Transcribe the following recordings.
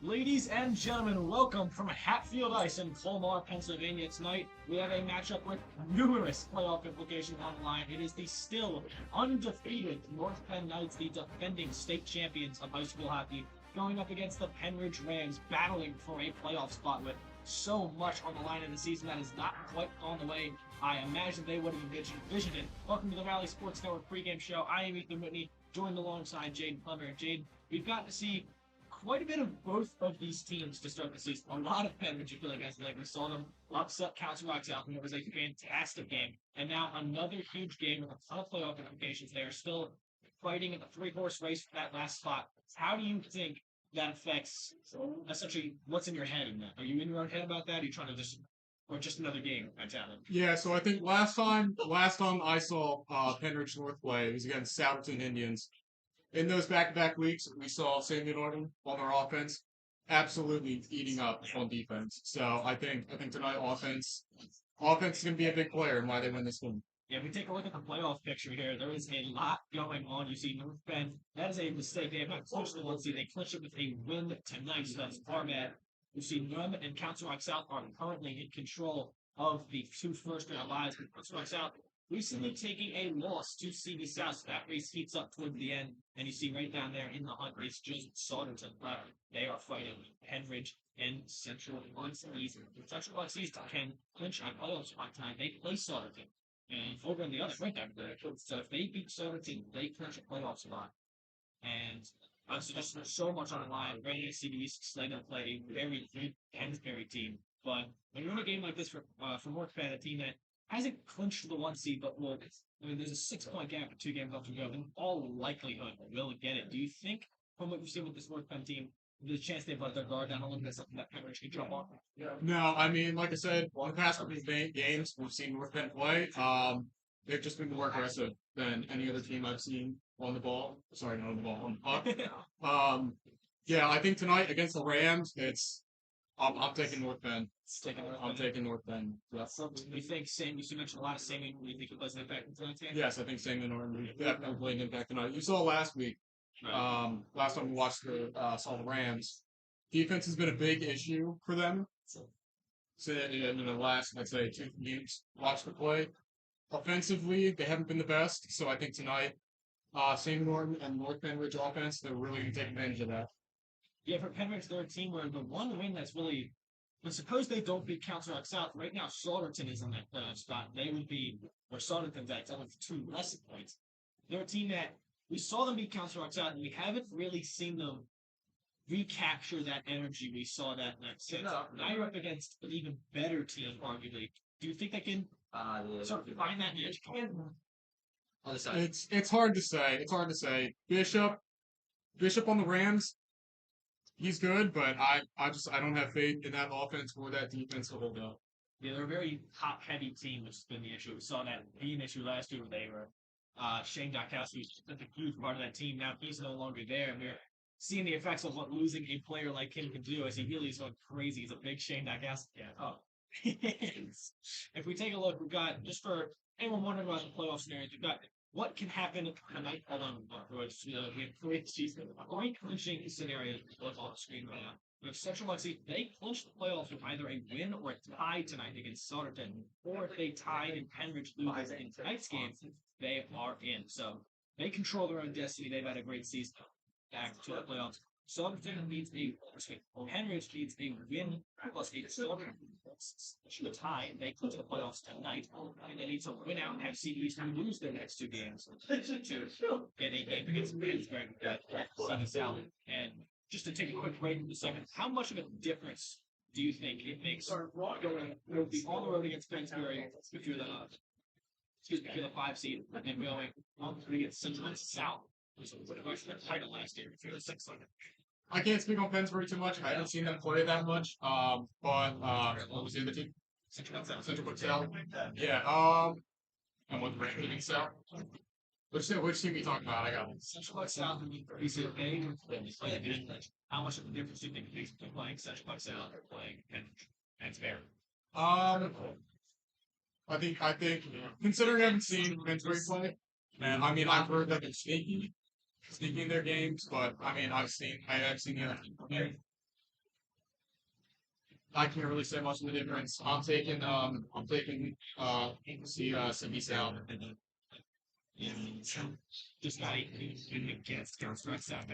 Ladies and gentlemen, welcome from Hatfield Ice in Colmar, Pennsylvania. Tonight, we have a matchup with numerous playoff implications on the line. It is the still undefeated North Penn Knights, the defending state champions of high school hockey, going up against the Pennridge Rams, battling for a playoff spot with so much on the line in the season that has not quite gone the way I imagine they would have envisioned it. Welcome to the Rally Sports Network pregame show. I am Ethan Whitney, joined alongside Jade Plummer. Jade, we've got to see quite a bit of both of these teams to start the season. A lot of Pennridge, I feel like we saw them upset Council-Rocks out, and it was a fantastic game. And now another huge game with a ton of playoff implications. They are still fighting in the three-horse race for that last spot. How do you think that affects essentially what's in your head in that? Are you in your own head about that? Are you trying to just another game at Talent? Yeah, so I think last time I saw Pennridge North play, it was against Southton Indians. In those back-to-back weeks, we saw Samuel Norton on their offense absolutely eating up on defense. So I think tonight offense is going to be a big player in why they win this one. Yeah, if we take a look at the playoff picture here, there is a lot going on. You see North Penn, that is a mistake. They have not clinched the 1 seed. They clinched it with a win tonight, so that's far bad. You see Nunn and Council-Rock South are currently in control of the two first-round lives. Council-Rock South recently taking a loss to CD South. So that race heats up towards the end, and you see right down there in the hunt race, just Sauderton. They are fighting Pennridge and Central Bucks East. Central Bucks East can clinch on playoffs one time. They play Sauderton. And over on the other right down there. So if they beat Sauderton, they clinch a playoff spot. And so just so much on the line. Ready CDs, they're going to play a very good Pennsbury team. But when you're in a game like this for North Penn, a team that hasn't clinched the 1 seed, but there's a 6-point gap with 2 games left to go. In all likelihood, will get it. Do you think, from what you've seen with this North Penn team, the chance they let their guard down a little bit, something that Pennridge can jump on. No, I mean, like I said, in the past couple of games we've seen North Penn play. They've just been more aggressive than any other team I've seen on the ball. Sorry, not on the ball, on the puck. Yeah, I think tonight against the Rams, I'm taking North Penn. I'm taking North Penn. Yeah. You think you mentioned a lot of Sammy. Do you think it was an impact in tonight's game? Yes, I think Sam Norton definitely played an impact tonight. You saw last week. Right. Last time we watched saw the Rams. Defense has been a big issue for them. So in the last, I'd say, 2 games, watch the play. Offensively, they haven't been the best. So I think tonight, Sam Norton and North Pennridge offense, they're really going to take advantage of that. Yeah, for Pennridge, they're a team where the one win that's really, but suppose they don't beat Council South. Right now, Sauderton is on that spot. They would be, or Sauderton's at 2 less points. They're a team that we saw them beat Council South, and we haven't really seen them recapture that energy we saw that since. Now you're up against an even better team, arguably. Do you think they can sort of find that edge? It's hard to say. It's hard to say. Bishop on the Rams, he's good, but I don't have faith in that offense or that defense to hold up. Yeah, they're a very top-heavy team, which has been the issue. We saw that be an issue last year where they were Shane Dachowski was such a huge part of that team. Now he's no longer there, and we're seeing the effects of what losing a player like him can do as he really is going crazy. He's a big Shane Dachowski. Yeah. Oh. If we take a look, we've got, just for anyone wondering about the playoff scenarios, we've got what can happen tonight. Hold on, we have 3 clinching scenarios on the screen right now. We have Central Lexi. They clinch the playoffs with either a win or a tie tonight against Sauderton, or if they tie and Pennridge loses in tonight's game, they are in. So they control their own destiny. They've had a great season back to the playoffs. Sauderton needs Pennridge needs a win plus a Sauderton tie. They clinch the playoffs tonight, and they need to win out and have CDs to lose their next 2 games to get a game against Pittsburgh that South. And just to take a quick break in a second, how much of a difference do you think it makes going on the road against Pennsbury if you're the 5 seed and going on the road against Central South? What about the title last year if you're the 6th? I can't speak on Pennsbury too much. I haven't seen them play that much. But what was the other team? Central South. Yeah. And what the ranking South? Which team are you talking about? I got it. Central South and BCA. How much of a difference do you think it makes between playing Central South or playing Pennsbury? I think considering I haven't seen Pennsbury play, and I mean I've heard that they're sneaky in their games, but I mean I have seen the other team play. I can't really say much of the difference. I'm taking Sydney South. Just not even against Counter South.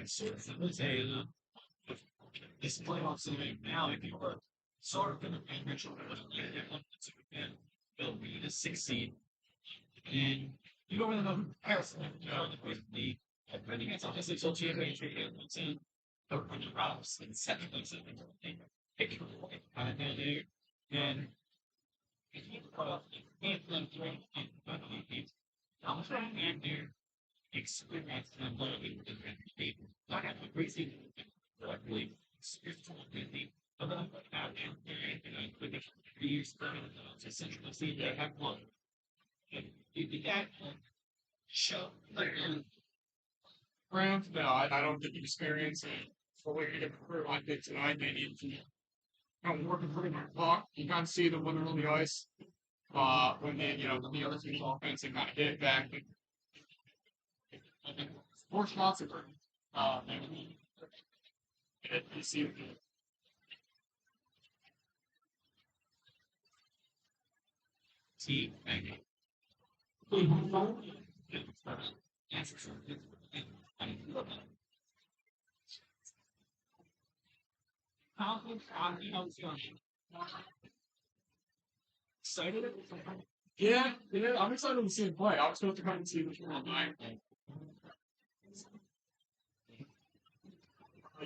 This playoff scenario now, if you were sort of going to be Mitchell, they'll be the 6th seed. And you don't really know who Harrison is. The against the SHSHL championship and the Robs and 7th place. Pick down there. And if you put up how much and their experience and learning people. I have a great thing that I believe spiritual ability. But then I put out and with the years to essentially see they have one. And you did that show. Rams? No, I don't think experience for what you're going to prove. I think tonight they need to working pretty hard clock. You can't see the winner on the ice. When the other team's offense and kind of get it back. I think 4 shots are you see See, excited? Yeah, I'm excited to see him play. I was supposed to come and see him online.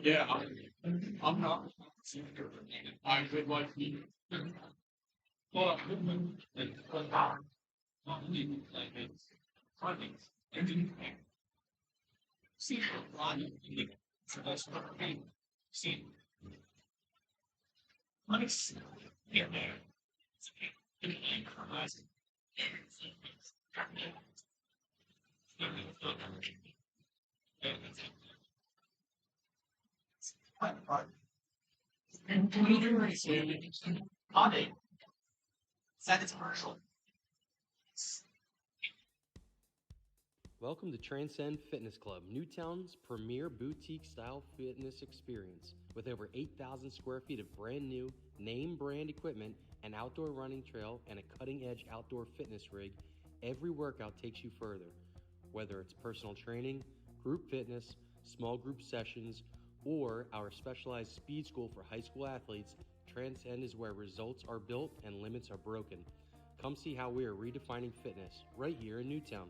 Yeah, I'm not. I would like to. Well, see, See, let me see. Yeah, man. Hobby. Send it to commercial. Welcome to Transcend Fitness Club, Newtown's premier boutique-style fitness experience. With over 8,000 square feet of brand new, name-brand equipment, an outdoor running trail, and a cutting-edge outdoor fitness rig, every workout takes you further. Whether it's personal training, group fitness, small group sessions, or our specialized speed school for high school athletes, Transcend is where results are built and limits are broken. Come see how we are redefining fitness right here in Newtown.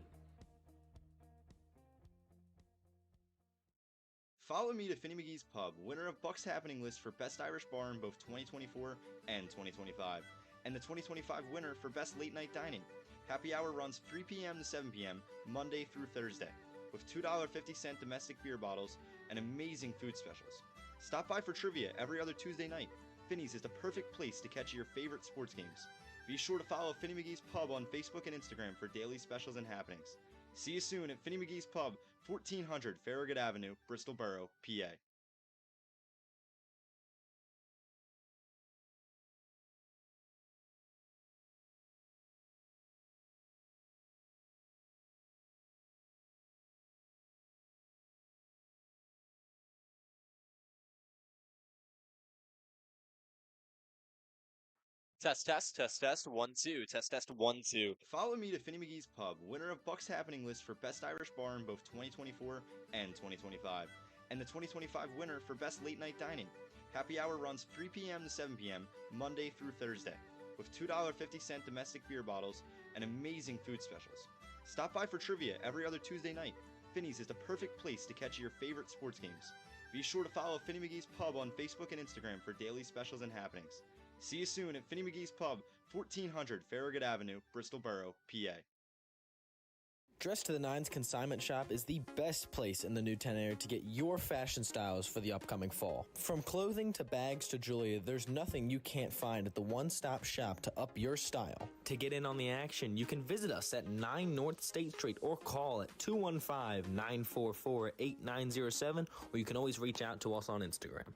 Follow me to Finny McGee's Pub, winner of Bucks Happening list for Best Irish Bar in both 2024 and 2025, and the 2025 winner for Best Late Night Dining. Happy hour runs 3 p.m. to 7 p.m., Monday through Thursday, with $2.50 domestic beer bottles and amazing food specials. Stop by for trivia every other Tuesday night. Finny's is the perfect place to catch your favorite sports games. Be sure to follow Finny McGee's Pub on Facebook and Instagram for daily specials and happenings. See you soon at Finny McGee's Pub, 1400 Farragut Avenue, Bristol Borough, PA. Test, 1, 2, test, 1, 2. Follow me to Finny McGee's Pub, winner of Bucks Happening list for Best Irish Bar in both 2024 and 2025, and the 2025 winner for Best Late Night Dining. Happy hour runs 3 p.m. to 7 p.m., Monday through Thursday, with $2.50 domestic beer bottles and amazing food specials. Stop by for trivia every other Tuesday night. Finny's is the perfect place to catch your favorite sports games. Be sure to follow Finny McGee's Pub on Facebook and Instagram for daily specials and happenings. See you soon at Finny McGee's Pub, 1400 Farragut Avenue, Bristol Borough, PA. Dress to the Nines Consignment Shop is the best place in the Newtown area to get your fashion styles for the upcoming fall. From clothing to bags to jewelry, there's nothing you can't find at the one-stop shop to up your style. To get in on the action, you can visit us at 9 North State Street or call at 215-944-8907, or you can always reach out to us on Instagram.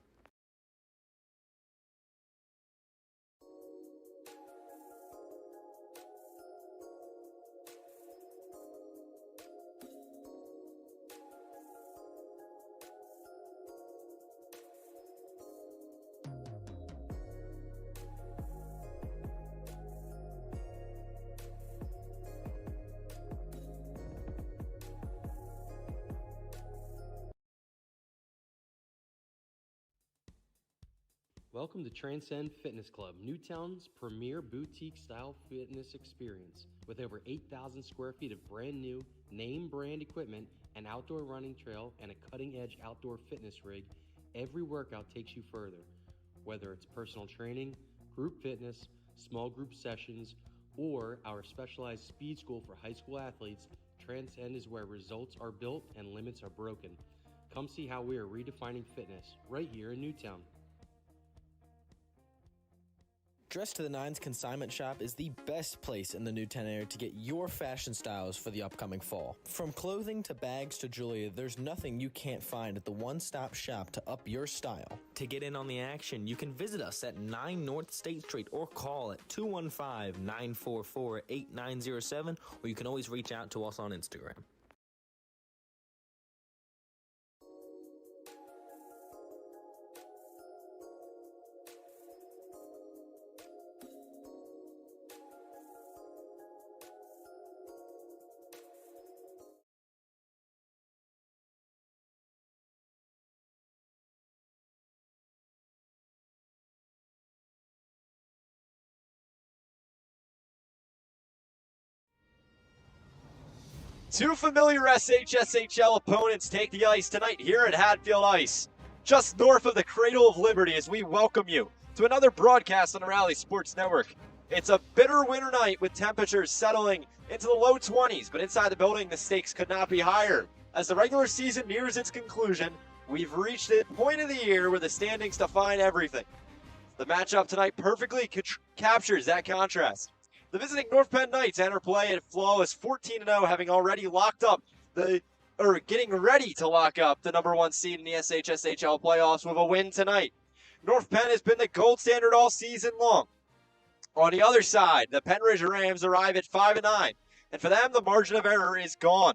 Welcome to Transcend Fitness Club, Newtown's premier boutique-style fitness experience. With over 8,000 square feet of brand new, name-brand equipment, an outdoor running trail, and a cutting-edge outdoor fitness rig, every workout takes you further. Whether it's personal training, group fitness, small group sessions, or our specialized speed school for high school athletes, Transcend is where results are built and limits are broken. Come see how we are redefining fitness right here in Newtown. Dress to the Nines Consignment Shop is the best place in the Newtown area to get your fashion styles for the upcoming fall. From clothing to bags to jewelry, there's nothing you can't find at the one-stop shop to up your style. To get in on the action, you can visit us at 9 North State Street or call at 215-944-8907, or you can always reach out to us on Instagram. Two familiar SHSHL opponents take the ice tonight here at Hatfield Ice, just north of the Cradle of Liberty, as we welcome you to another broadcast on the Rally Sports Network. It's a bitter winter night with temperatures settling into the low 20s, but inside the building the stakes could not be higher. As the regular season nears its conclusion, we've reached the point of the year where the standings define everything. The matchup tonight perfectly captures that contrast. The visiting North Penn Knights enter play at flawless 14-0, having already getting ready to lock up the #1 seed in the SHSHL playoffs with a win tonight. North Penn has been the gold standard all season long. On the other side, the Pennridge Rams arrive at 5-9, and for them, the margin of error is gone.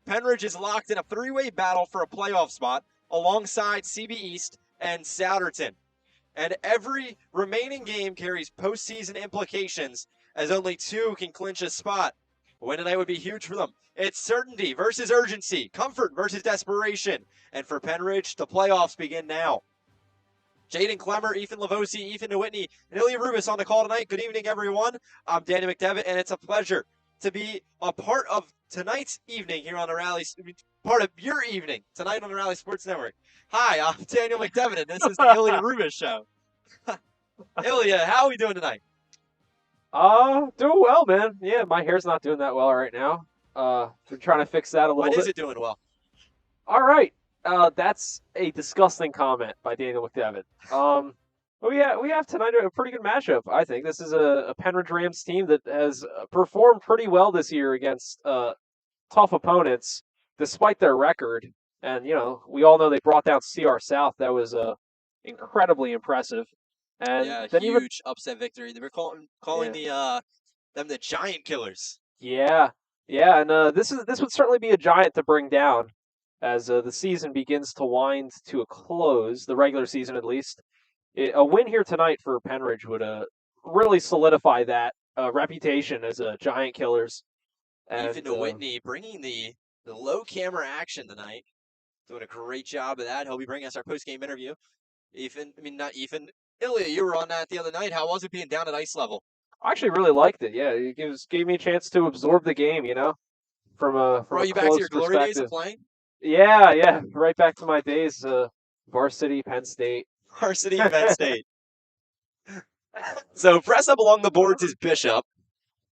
Pennridge is locked in a three-way battle for a playoff spot alongside CB East and Souderton. And every remaining game carries postseason implications, as only two can clinch a spot. A win tonight would be huge for them. It's certainty versus urgency, comfort versus desperation. And for Pennridge, the playoffs begin now. Jaden Clemmer, Ethan Lavosi, Ethan Whitney, and Ilya Rubis on the call tonight. Good evening, everyone. I'm Danny McDevitt, and it's a pleasure to be a part of tonight's evening here on the Rally, part of your evening tonight on the Rally Sports Network. Hi, I'm Daniel McDevitt, and this is the Ilya Rubis Show. Ilya, how are we doing tonight? Doing well, man. Yeah, my hair's not doing that well right now. We're trying to fix that a little bit. When is it doing well? All right. That's a disgusting comment by Daniel McDevitt. But we have tonight a pretty good matchup, I think. This is a Pennridge Rams team that has performed pretty well this year against tough opponents, despite their record. And, you know, we all know they brought down CR South. That was incredibly impressive. And yeah, then huge upset victory. They were calling them the Giant Killers. Yeah, and this would certainly be a giant to bring down as the season begins to wind to a close, the regular season at least. A win here tonight for Pennridge would really solidify that reputation as Giant Killers. And, Ethan Whitney bringing the low camera action tonight. Doing a great job of that. He'll be bringing us our post-game interview. Ilya, you were on that the other night. How was it being down at ice level? I actually really liked it. Yeah, it gave me a chance to absorb the game, you know, from a you back to your glory days of playing? Yeah, right back to my days, varsity, Penn State. Varsity, Penn State. So press up along the boards is Bishop.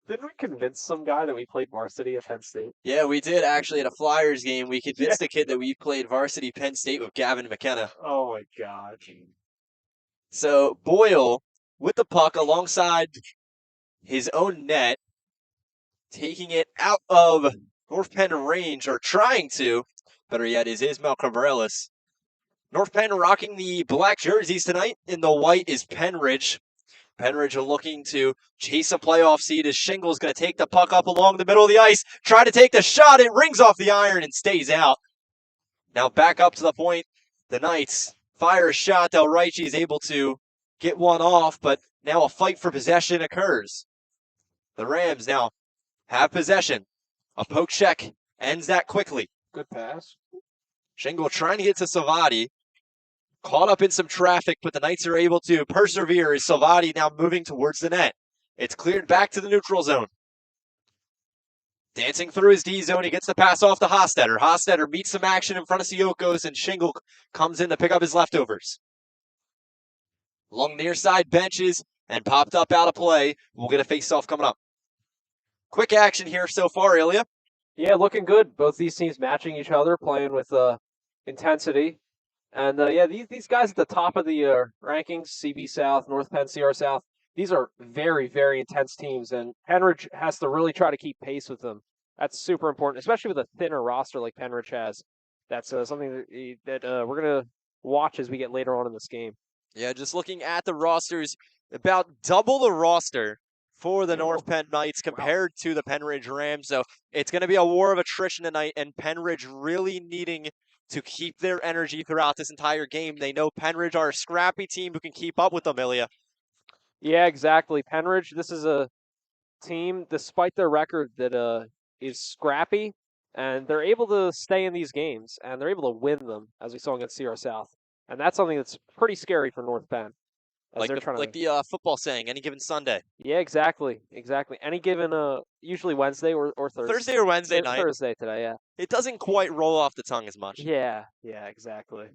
Didn't we convince some guy that we played varsity at Penn State? Yeah, we did actually at a Flyers game. We convinced a kid that we played varsity Penn State with Gavin McKenna. Oh my God. So Boyle with the puck alongside his own net, taking it out of North Penn range, or trying to. Better yet, is Ismael Cabreras. North Penn rocking the black jerseys tonight. In the white is Pennridge. Pennridge are looking to chase a playoff seed as Shingle's going to take the puck up along the middle of the ice, try to take the shot. It rings off the iron and stays out. Now back up to the point. The Knights fire a shot. Del Ricci is able to get one off, but now a fight for possession occurs. The Rams now have possession. A poke check ends that quickly. Good pass. Shingle trying to get to Savati. Caught up in some traffic, but the Knights are able to persevere as Savati now moving towards the net. It's cleared back to the neutral zone. Dancing through his D zone, he gets the pass off to Hostetter. Hostetter meets some action in front of Siokos, and Shingle comes in to pick up his leftovers. Along near side benches and popped up out of play. We'll get a face-off coming up. Quick action here so far, Ilya. Yeah, looking good. Both these teams matching each other, playing with intensity. And these guys at the top of the rankings, CB South, North Penn, CR South, these are very, very intense teams, and Pennridge has to really try to keep pace with them. That's super important, especially with a thinner roster like Pennridge has. That's something that we're going to watch as we get later on in this game. Yeah, just looking at the rosters, about double the roster for the North Penn Knights compared to the Pennridge Rams. So it's going to be a war of attrition tonight, and Pennridge really needing to keep their energy throughout this entire game. They know Pennridge are a scrappy team who can keep up with them, Ilya. Yeah, exactly. Pennridge, this is a team, despite their record, that is scrappy, and they're able to stay in these games, and they're able to win them, as we saw against CR South. And that's something that's pretty scary for North Penn. Like the football saying, any given Sunday. Yeah, exactly. Any given, usually Wednesday or Thursday. Thursday or Wednesday night. Thursday today, yeah. It doesn't quite roll off the tongue as much. Yeah, exactly.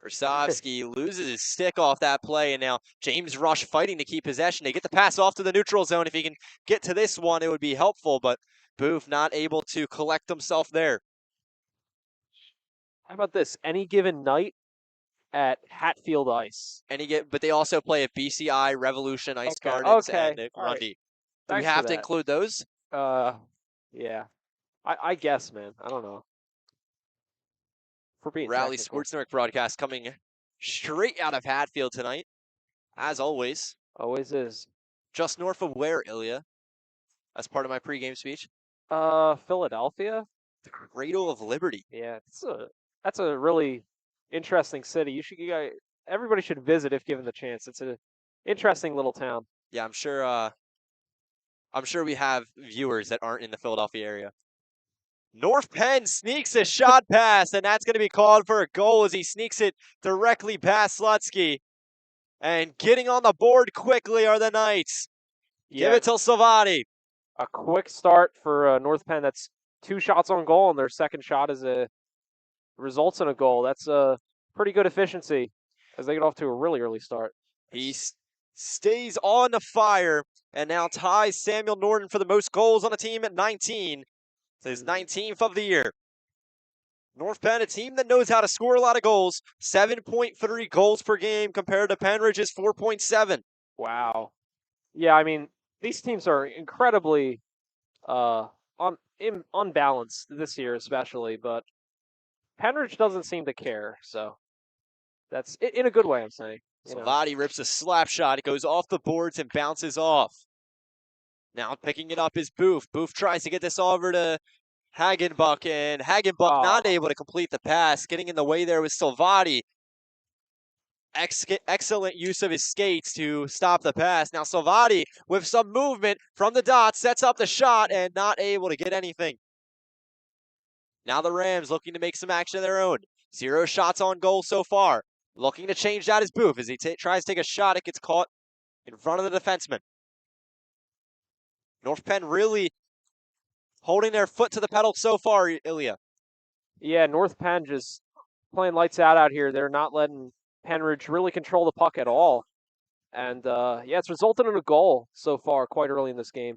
Krasovsky loses his stick off that play, and now James Rush fighting to keep possession. They get the pass off to the neutral zone. If he can get to this one, it would be helpful, but Booth not able to collect himself there. How about this? Any given night at Hatfield Ice. But they also play at BCI, Revolution, Ice Okay. Gardens, Okay. and All right. Grundy. Do we Thanks for have to that. include those? Yeah. I guess, man. I don't know. For being Rally technical. Sports Network broadcast coming straight out of Hatfield tonight, as always. Always is. Just north of where, Ilya? As part of my pregame speech. Philadelphia. The Cradle of Liberty. Yeah, that's a really interesting city. Everybody should visit if given the chance. It's an interesting little town. Yeah, I'm sure we have viewers that aren't in the Philadelphia area. North Penn sneaks a shot pass, and that's going to be called for a goal as he sneaks it directly past Slutsky. And getting on the board quickly are the Knights. Yeah, Give it to Salvati. a quick start for North Penn. That's 2 shots on goal, and their second shot results in a goal. That's a pretty good efficiency as they get off to a really early start. He stays on the fire and now ties Samuel Norton for the most goals on the team at 19. It's his 19th of the year. North Penn, a team that knows how to score a lot of goals, 7.3 goals per game compared to Pennridge's 4.7. Wow. Yeah, I mean, these teams are incredibly unbalanced this year especially, but Pennridge doesn't seem to care, so that's in a good way, I'm saying. Salvati rips a slap shot. It goes off the boards and bounces off. Now picking it up is Booth. Booth tries to get this over to Hagenbuck, and Hagenbuck not able to complete the pass. Getting in the way there was Salvati. Excellent use of his skates to stop the pass. Now Salvati, with some movement from the dot, sets up the shot and not able to get anything. Now the Rams looking to make some action of their own. 0 shots on goal so far. Looking to change that is Booth. As he tries to take a shot, it gets caught in front of the defenseman. North Penn really holding their foot to the pedal so far, Ilya. Yeah, North Penn just playing lights out here. They're not letting Pennridge really control the puck at all. And, it's resulted in a goal so far quite early in this game.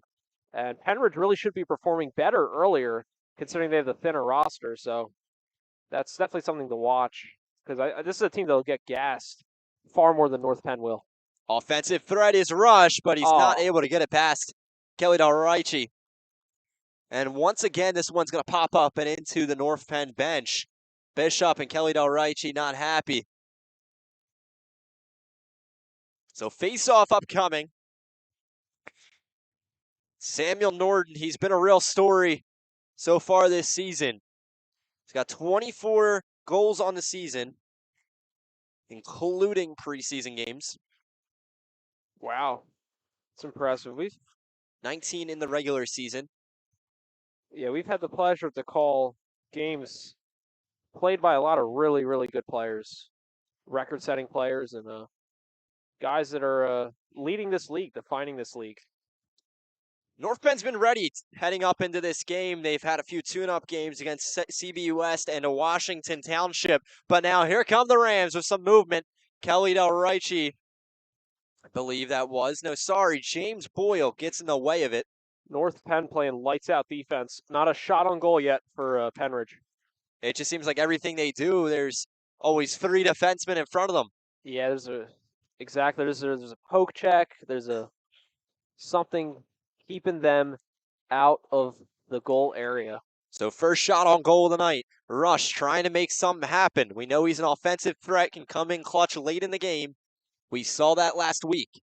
And Pennridge really should be performing better earlier, considering they have the thinner roster. So that's definitely something to watch. Because this is a team that will get gassed far more than North Penn will. Offensive threat is Rush, but he's not able to get it past Kelly Dalraichi. And once again, this one's going to pop up and into the North Penn bench. Bishop and Kelly Dalraichi not happy. So face-off upcoming. Samuel Norton, he's been a real story so far this season. He's got 24 goals on the season, including preseason games. Wow. It's impressive. 19 in the regular season. Yeah, we've had the pleasure to call games played by a lot of really, really good players, record-setting players, and guys that are leading this league, defining this league. North Penn's been ready heading up into this game. They've had a few tune-up games against CBU West and Washington Township. But now here come the Rams with some movement. Kelly Dalraichi, I believe that was. No, sorry, James Boyle gets in the way of it. North Penn playing lights-out defense. Not a shot on goal yet for Pennridge. It just seems like everything they do, there's always 3 defensemen in front of them. Yeah, there's a poke check. There's something keeping them out of the goal area. So first shot on goal of the night. Rush trying to make something happen. We know he's an offensive threat, can come in clutch late in the game. We saw that last week.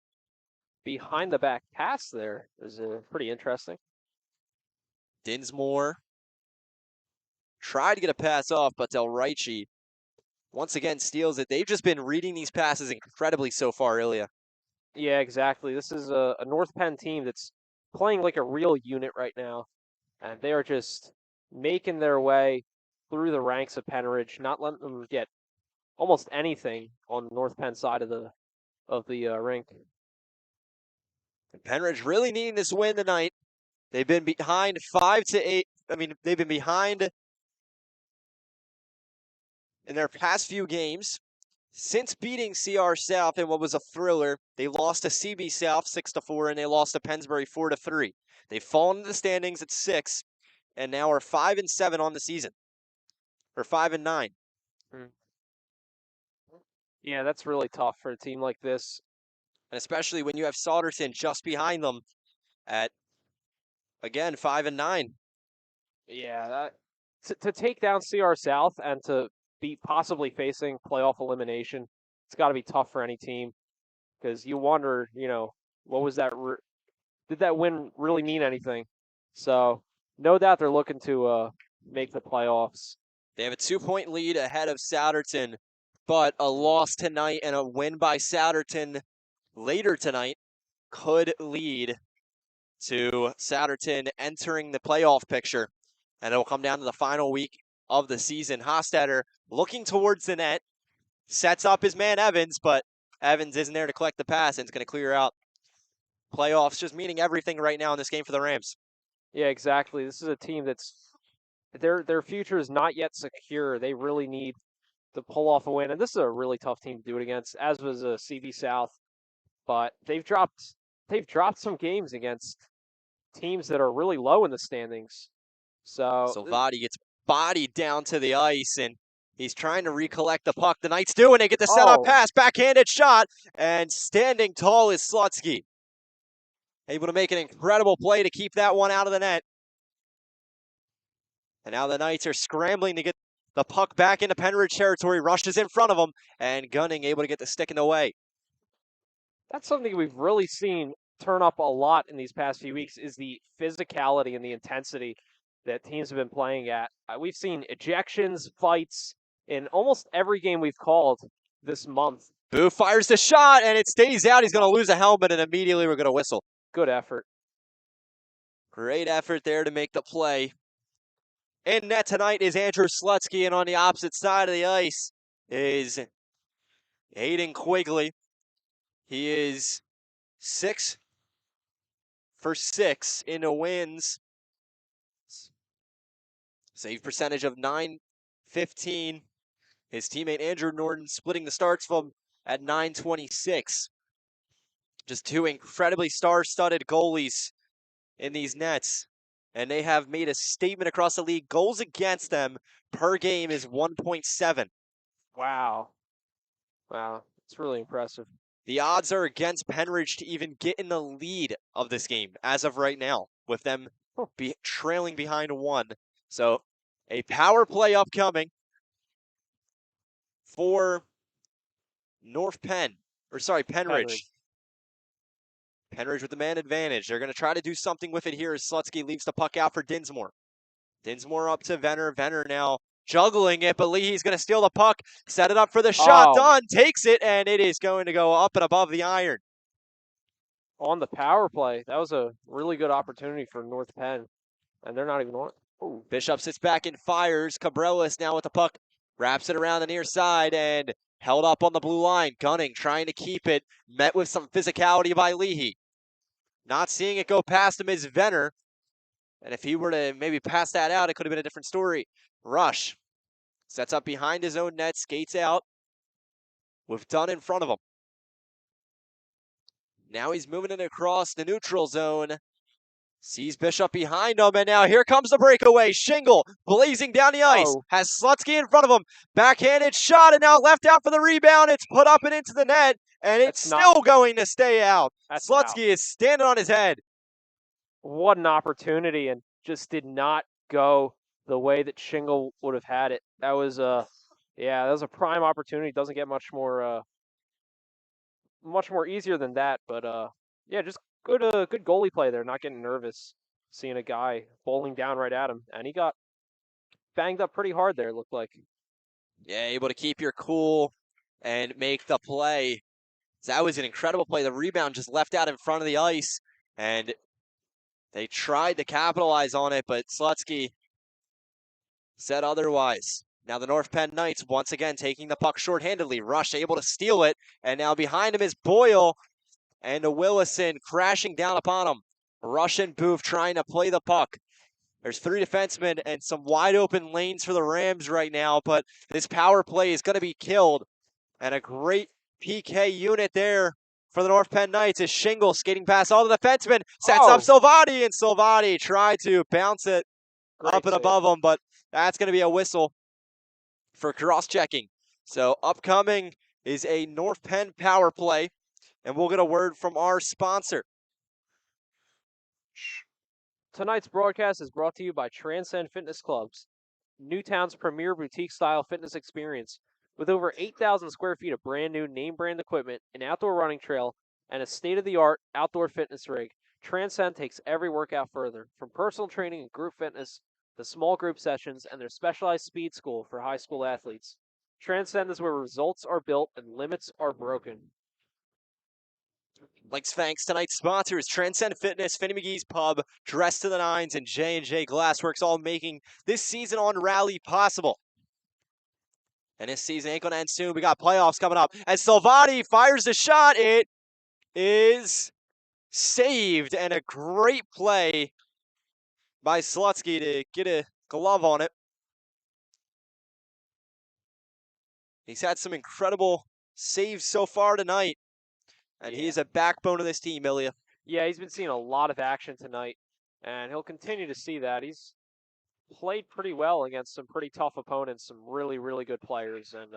Behind the back pass there is pretty interesting. Dinsmore tried to get a pass off, but Dalraichi once again steals it. They've just been reading these passes incredibly so far, Ilya. Yeah, exactly. This is a North Penn team that's playing like a real unit right now, and they are just making their way through the ranks of Pennridge, not letting them get almost anything on the North Penn side of the rink. And Pennridge really needing this win tonight. They've been behind 5-8. They've been behind in their past few games. Since beating CR South in what was a thriller, they lost to CB South 6-4, and they lost to Pennsbury 4-3. They've fallen in the standings at 6, and now are 5-7 on the season, or 5-9. Mm. Yeah, that's really tough for a team like this. And especially when you have Sauderton just behind them at, again, 5-9. Yeah, to take down CR South and to be possibly facing playoff elimination, it's got to be tough for any team because you wonder, what was that? Did that win really mean anything? So, no doubt they're looking to make the playoffs. They have a 2-point lead ahead of Souderton, but a loss tonight and a win by Souderton later tonight could lead to Souderton entering the playoff picture. And it'll come down to the final week of the season. Hostetter looking towards the net, sets up his man Evans, but Evans isn't there to collect the pass, and it's going to clear out. Playoffs just meaning everything right now in this game for the Rams. Yeah, exactly. This is a team that's their future is not yet secure. They really need to pull off a win, and this is a really tough team to do it against, as was CB South. But they've dropped some games against teams that are really low in the standings. So Salvati gets bodied down to the ice, and he's trying to recollect the puck. The Knights doing it. Get the set-up pass, backhanded shot, and standing tall is Slutsky. Able to make an incredible play to keep that one out of the net. And now the Knights are scrambling to get the puck back into Pennridge territory. Rushes in front of them, and Gunning able to get the stick in the way. That's something we've really seen turn up a lot in these past few weeks is the physicality and the intensity that teams have been playing at. We've seen ejections, fights in almost every game we've called this month. Boo fires the shot, and it stays out. He's going to lose a helmet, and immediately we're going to whistle. Good effort. Great effort there to make the play. In net tonight is Andrew Slutsky, and on the opposite side of the ice is Aiden Quigley. He is 6 for 6 in the wins. Save percentage of .915. His teammate Andrew Norton splitting the starts from at .926. Just two incredibly star-studded goalies in these nets. And they have made a statement across the league. Goals against them per game is 1.7. Wow. It's really impressive. The odds are against Pennridge to even get in the lead of this game as of right now, with them trailing behind 1. So a power play upcoming for Pennridge. Pennridge with the man advantage. They're going to try to do something with it here as Slutsky leaves the puck out for Dinsmore. Dinsmore up to Venner. Venner now juggling it, but Leahy's going to steal the puck, set it up for the shot. Done, takes it, and it is going to go up and above the iron. On the power play, that was a really good opportunity for North Penn, and they're not even on it. Ooh. Bishop sits back and fires. Cabrelas now with the puck, wraps it around the near side, and held up on the blue line. Gunning trying to keep it, met with some physicality by Leahy. Not seeing it go past him is Venner. And if he were to maybe pass that out, it could have been a different story. Rush sets up behind his own net, skates out with Dunn in front of him. Now he's moving it across the neutral zone. Sees Bishop behind him, and now here comes the breakaway. Shingle blazing down the ice. Has Slutsky in front of him. Backhanded shot, and now left out for the rebound. It's put up and into the net, and it's still going to stay out. Slutsky is standing on his head. What an opportunity, and just did not go the way that Shingle would have had it. That was that was a prime opportunity. Doesn't get much more easier than that, but just good goalie play there, not getting nervous, seeing a guy bowling down right at him, and he got banged up pretty hard there, it looked like. Yeah, able to keep your cool and make the play. That was an incredible play. The rebound just left out in front of the ice, and they tried to capitalize on it, but Slutsky said otherwise. Now the North Penn Knights once again taking the puck shorthandedly. Rush able to steal it, and now behind him is Boyle, and Willison crashing down upon him. Rush and Booth trying to play the puck. There's 3 defensemen and some wide open lanes for the Rams right now, but this power play is going to be killed. And a great PK unit there for the North Penn Knights is Shingle skating past all the defensemen, sets up Salvati, and Salvati tried to bounce it up and above him, but that's going to be a whistle. for cross-checking. So upcoming is a North Penn power play, and we'll get a word from our sponsor. Tonight's broadcast is brought to you by Transcend Fitness Clubs, Newtown's premier boutique-style fitness experience. With over 8,000 square feet of brand new name-brand equipment, an outdoor running trail, and a state-of-the-art outdoor fitness rig, Transcend takes every workout further, from personal training and group fitness to small group sessions and their specialized speed school for high school athletes. Transcend is where results are built and limits are broken. Thanks. Tonight's sponsors, Transcend Fitness, Finney McGee's Pub, Dress to the Nines, and J&J Glassworks, all making this season on Rally possible. And this season ain't going to end soon. We got playoffs coming up. As Salvati fires the shot, it is saved. And a great play by Slutsky to get a glove on it. He's had some incredible saves so far tonight. And he is a backbone of this team, Ilya. Yeah, he's been seeing a lot of action tonight, and he'll continue to see that. He's played pretty well against some pretty tough opponents, some really, really good players. And,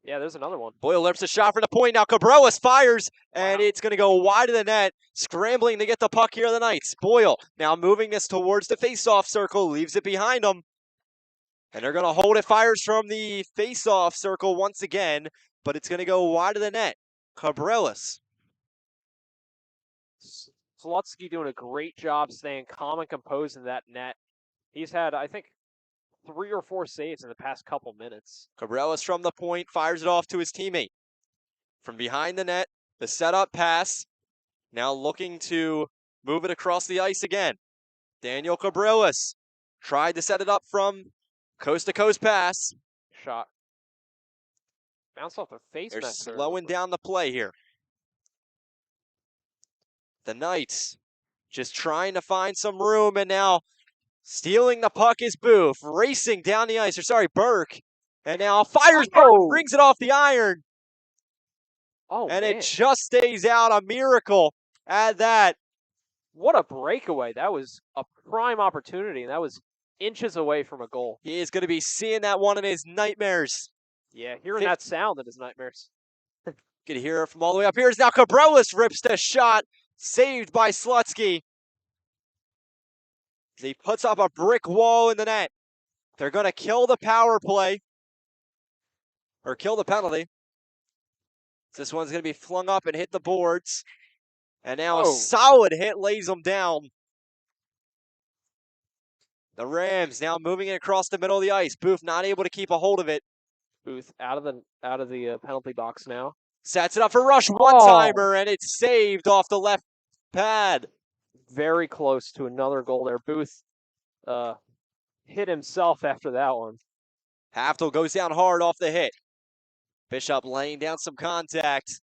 yeah, there's another one. Boyle lifts a shot for the point. Now Cabrelas fires, and it's going to go wide of the net. Scrambling to get the puck here, the Knights. Boyle now moving this towards the face-off circle, leaves it behind them. And they're going to hold it, fires from the face-off circle once again, but it's going to go wide of the net. Cabrelas. Slutsky doing a great job staying calm and composed in that net. He's had, I think, 3 or 4 saves in the past couple minutes. Cabrelas from the point, fires it off to his teammate. From behind the net, the setup pass. Now looking to move it across the ice again. Daniel Cabrelas tried to set it up from coast-to-coast pass. Shot. Bounce off the face. They're slowing down the play here. The Knights just trying to find some room, and now stealing the puck is Booth, racing down the ice, Burke. And now fires Burke, brings it off the iron. Oh, and man. It just stays out. A miracle at that. What a breakaway. That was a prime opportunity, and that was inches away from a goal. He is going to be seeing that one in his nightmares. Yeah, hearing that sound in his nightmares. Can hear it from all the way up here. Now Cabrelas rips the shot, saved by Slutsky. He puts up a brick wall in the net. They're going to kill the power play, or kill the penalty. This one's going to be flung up and hit the boards. And now a solid hit lays them down. The Rams now moving it across the middle of the ice. Booth not able to keep a hold of it. Booth out of the penalty box now. Sets it up for Rush, one-timer, and it's saved off the left pad. Very close to another goal there. Booth hit himself after that one. Hatfield goes down hard off the hit. Bishop laying down some contact.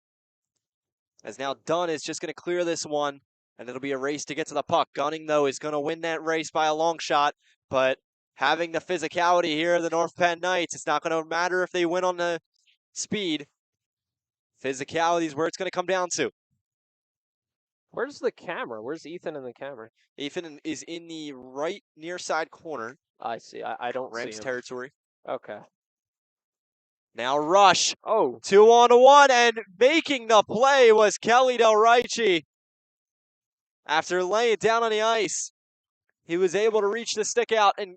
As now Dunn is just going to clear this one, and it'll be a race to get to the puck. Gunning, though, is going to win that race by a long shot, but having the physicality here, the North Penn Knights, it's not going to matter if they win on the speed. Physicality is where it's going to come down to. Where's the camera? Where's Ethan in the camera? Ethan is in the right near side corner. I see. I don't see him. Rams territory. Okay. Now Rush. 2-on-1, and making the play was Kelly Del Ricci. After laying it down on the ice, he was able to reach the stick out and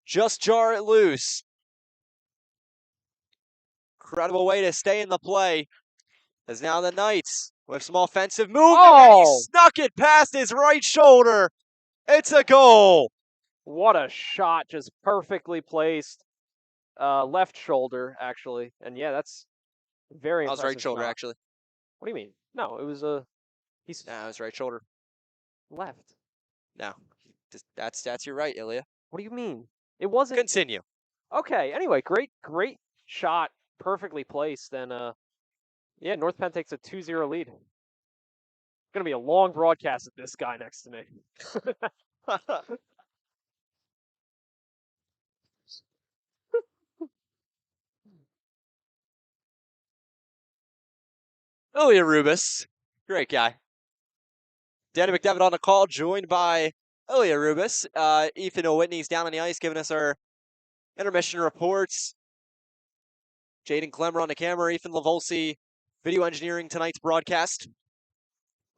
just jar it loose. Incredible way to stay in the play. As now the Knights with some offensive movement. And he snuck it past his right shoulder. It's a goal. What a shot. Just perfectly placed. Left shoulder, actually. And yeah, that's very impressive. That was right shoulder, shot. actually. What do you mean? No, it was No, it was right shoulder. left. No. That's your right, Ilya. What do you mean? It wasn't. Continue. Okay, anyway, great shot. Perfectly placed. And yeah, North Penn takes a 2-0 lead. It's going to be a long broadcast with this guy next to me. Ilya Rubis, great guy. Danny McDevitt on the call, joined by Ilya Rubis. Ethan O'Whitney's down on the ice, giving us our Intermission reports. Jaden Clemmer on the camera, Ethan Lavolsi, video engineering tonight's broadcast.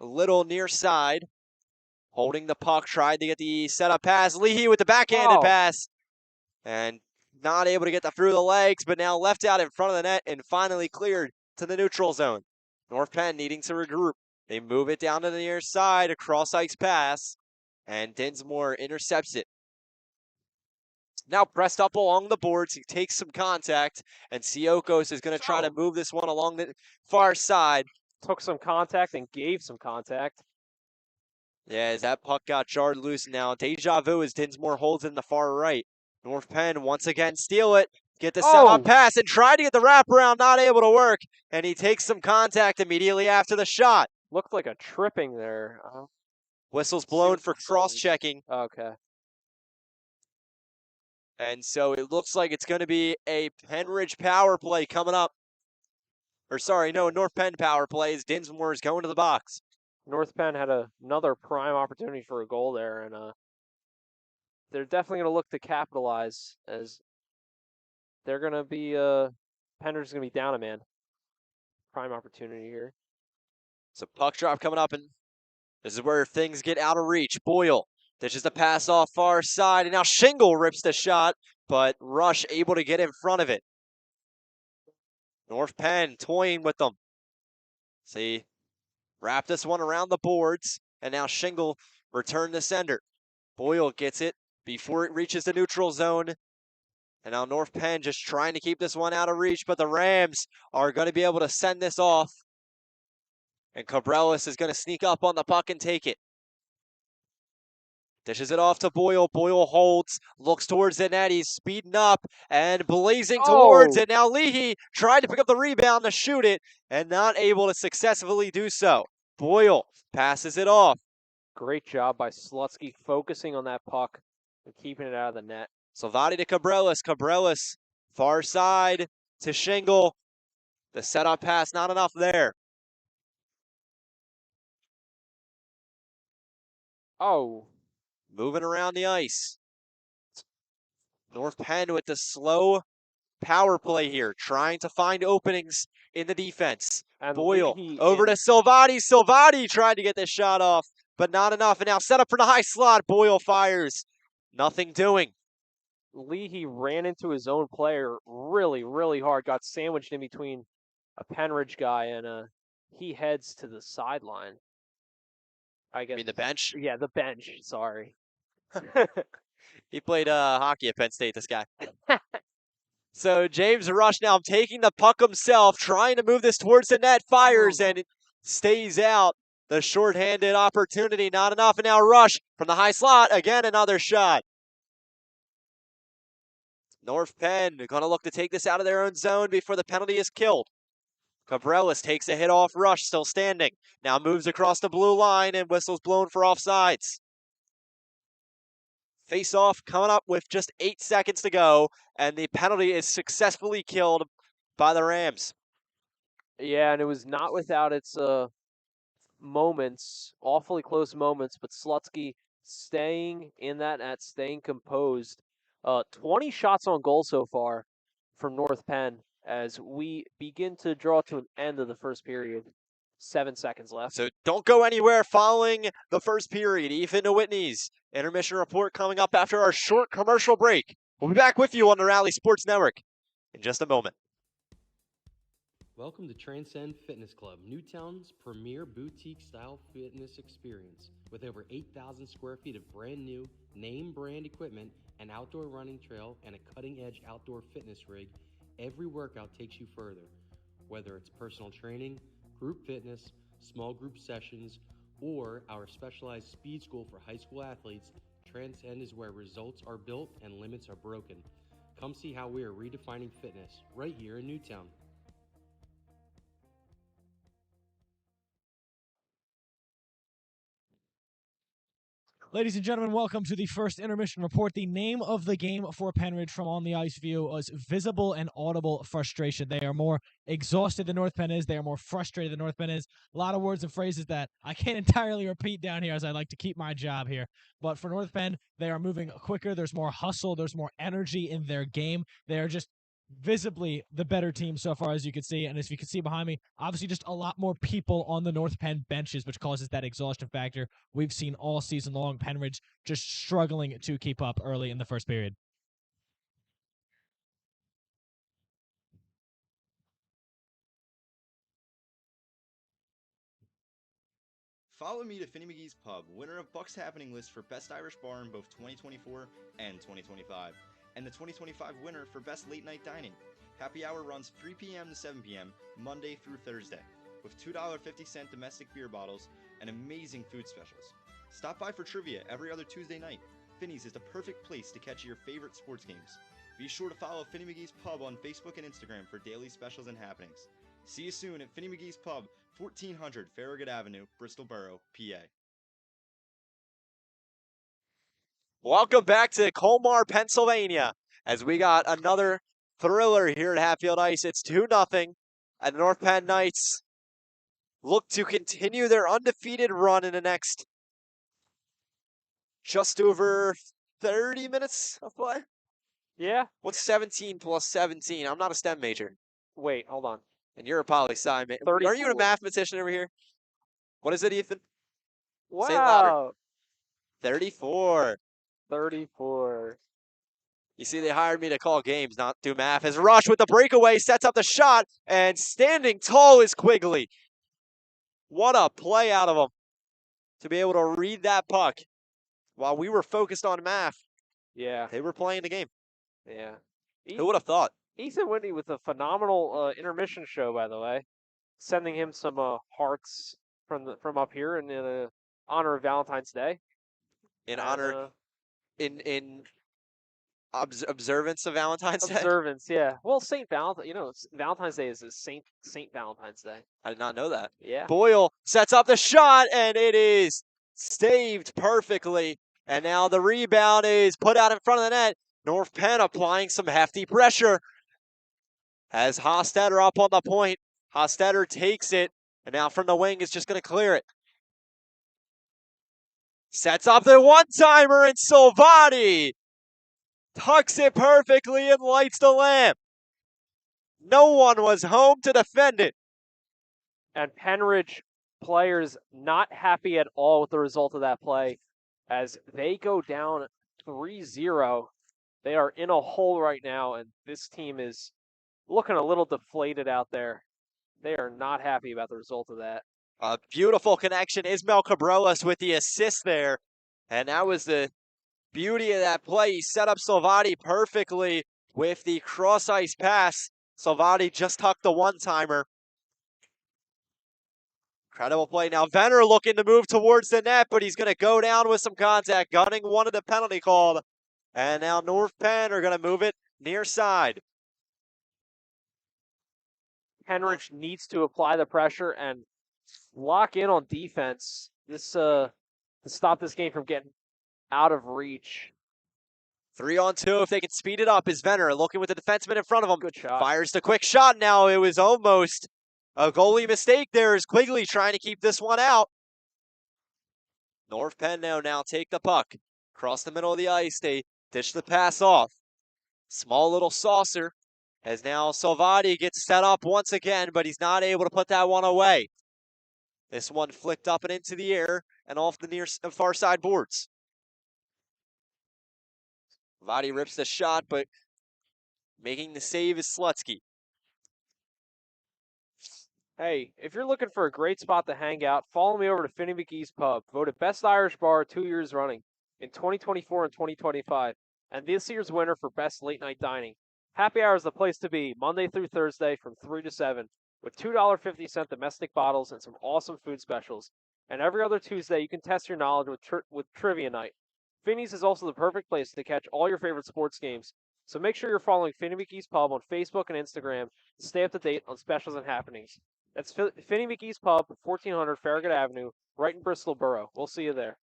A little near side, holding the puck, tried to get the setup pass. Leahy with the backhanded pass, and not able to get that through the legs, but now left out in front of the net and finally cleared to the neutral zone. North Penn needing to regroup. They move it down to the near side, a cross ice pass, and Dinsmore intercepts it. Now pressed up along the boards, he takes some contact, and Siokos is going to try to move this one along the far side. Took some contact and gave some contact. Yeah, as that puck got jarred loose now. Deja vu as Dinsmore holds in the far right. North Penn once again steal it, get the setup pass, and try to get the wraparound, not able to work, and he takes some contact immediately after the shot. Looked like a tripping there. Whistle's blown for cross-checking. Okay. And so it looks like it's going to be a Pennridge power play coming up. Or sorry, no, North Penn power play as Dinsmore is going to the box. North Penn had another prime opportunity for a goal there, and they're definitely going to look to capitalize as they're going to be, Pennridge is going to be down a man. Prime opportunity here. So puck drop coming up, and this is where things get out of reach. Boyle dishes the pass off far side, and now Shingle rips the shot, but Rush able to get in front of it. North Penn toying with them. See, wrap this one around the boards, and now Shingle return to sender. Boyle gets it before it reaches the neutral zone. And now North Penn just trying to keep this one out of reach, but the Rams are going to be able to send this off. And Cabrelis is going to sneak up on the puck and take it. Dishes it off to Boyle. Boyle holds, looks towards the net. He's speeding up and blazing towards it. Now Leahy tried to pick up the rebound to shoot it and not able to successfully do so. Boyle passes it off. Great job by Slutsky focusing on that puck and keeping it out of the net. Salvati to Cabrelis. Cabrelis far side to Shingle. The setup pass, not enough there. Moving around the ice. North Penn with the slow power play here, trying to find openings in the defense. And Boyle over to Salvati. Salvati tried to get this shot off, but not enough. And now set up for the high slot. Boyle fires. Nothing doing. Leahy ran into his own player really, really hard. Got sandwiched in between a Pennridge guy, and he heads to the sideline. I guess. You mean the bench? Yeah, the bench. Sorry. He played hockey at Penn State, this guy. So James Rush now taking the puck himself, trying to move this towards the net, fires, and it stays out. The shorthanded opportunity, not enough. And now Rush from the high slot. Again, another shot. North Penn going to look to take this out of their own zone before the penalty is killed. Cabrelis takes a hit off Rush, still standing. Now moves across the blue line, and whistle's blown for offsides. Face-off coming up with just 8 seconds to go, and the penalty is successfully killed by the Rams. Yeah, and it was not without its moments, awfully close moments, but Slutsky staying in that net, staying composed. 20 shots on goal so far from North Penn as we begin to draw to an end of the first period. 7 seconds left. So don't go anywhere following the first period. Ethan to Whitney's intermission report coming up after our short commercial break. We'll be back with you on the Rally Sports Network in just a moment. Welcome to Transcend Fitness Club, Newtown's premier boutique-style fitness experience. With over 8,000 square feet of brand new, name-brand equipment, an outdoor running trail, and a cutting-edge outdoor fitness rig, every workout takes you further. Whether it's personal training, group fitness, small group sessions, or our specialized speed school for high school athletes, Transcend is where results are built and limits are broken. Come see how we are redefining fitness right here in Newtown. Ladies and gentlemen, welcome to the first intermission report. The name of the game for Pennridge from On the Ice View was visible and audible frustration. They are more exhausted than North Penn is. They are more frustrated than North Penn is. A lot of words and phrases that I can't entirely repeat down here as I like to keep my job here. But for North Penn, they are moving quicker. There's more hustle. There's more energy in their game. They are just visibly the better team so far, as you can see. And as you can see behind me, obviously just a lot more people on the North Penn benches, which causes that exhaustion factor we've seen all season long. Pennridge just struggling to keep up early in the first period. Follow me to Finny McGee's Pub, winner of Bucks Happening list for Best Irish Bar in both 2024 and 2025, and the 2025 winner for Best Late Night Dining. Happy hour runs 3 p.m. to 7 p.m. Monday through Thursday, with $2.50 domestic beer bottles and amazing food specials. Stop by for trivia every other Tuesday night. Finny's is the perfect place to catch your favorite sports games. Be sure to follow Finny McGee's Pub on Facebook and Instagram for daily specials and happenings. See you soon at Finny McGee's Pub, 1400 Farragut Avenue, Bristol Borough, PA. Welcome back to Colmar, Pennsylvania, as we got another thriller here at Hatfield Ice. It's 2-0, and the North Penn Knights look to continue their undefeated run in the next just over 30 minutes of play. Yeah. What's 17 plus 17? I'm not a STEM major. Wait, hold on. And you're a poli-sci. Aren't you a 34. mathematician over here? What is it, Ethan? Wow. Say it louder. 34. 34. You see, they hired me to call games, not do math. As Rush with the breakaway sets up the shot, and standing tall is Quigley. What a play out of him to be able to read that puck while we were focused on math. Yeah. They were playing the game. Yeah. Who would have thought? Ethan Whitney with a phenomenal intermission show, by the way. Sending him some hearts from up here in honor of Valentine's Day. In honor, in observance of Valentine's Day? Observance, yeah. Well, Saint Valentine, Valentine's Day is Saint Valentine's Day. I did not know that. Yeah. Boyle sets up the shot, and it is saved perfectly. And now the rebound is put out in front of the net. North Penn applying some hefty pressure. As Hostetter up on the point. Hostetter takes it, and now from the wing is just going to clear it. Sets up the one-timer, and Silvati tucks it perfectly and lights the lamp. No one was home to defend it. And Pennridge players not happy at all with the result of that play. As they go down 3-0, they are in a hole right now, and this team is looking a little deflated out there. They are not happy about the result of that. A beautiful connection. Ismael Cabrolas with the assist there. And that was the beauty of that play. He set up Silvati perfectly with the cross-ice pass. Silvati just tucked the one-timer. Incredible play. Now Venner looking to move towards the net, but he's going to go down with some contact. Gunning wanted the penalty called. And now North Penn are going to move it near side. Pennridge needs to apply the pressure and lock in on defense. This to stop this game from getting out of reach. 3-on-2 if they can speed it up is Venner looking with the defenseman in front of him. Good shot. Fires the quick shot now. It was almost a goalie mistake there as Quigley trying to keep this one out. North Penn now take the puck. Across the middle of the ice. They dish the pass off. Small little saucer. As now Silvati gets set up once again, but he's not able to put that one away. This one flicked up and into the air and off the far side boards. Silvati rips the shot, but making the save is Slutsky. Hey, if you're looking for a great spot to hang out, follow me over to Finny McGee's Pub, voted Best Irish Bar 2 years running in 2024 and 2025, and this year's winner for Best Late Night Dining. Happy hour is the place to be, Monday through Thursday from 3 to 7, with $2.50 domestic bottles and some awesome food specials. And every other Tuesday, you can test your knowledge with Trivia Night. Finny's is also the perfect place to catch all your favorite sports games, so make sure you're following Finny McGee's Pub on Facebook and Instagram to stay up to date on specials and happenings. That's Finny McGee's Pub, 1400 Farragut Avenue, right in Bristol Borough. We'll see you there.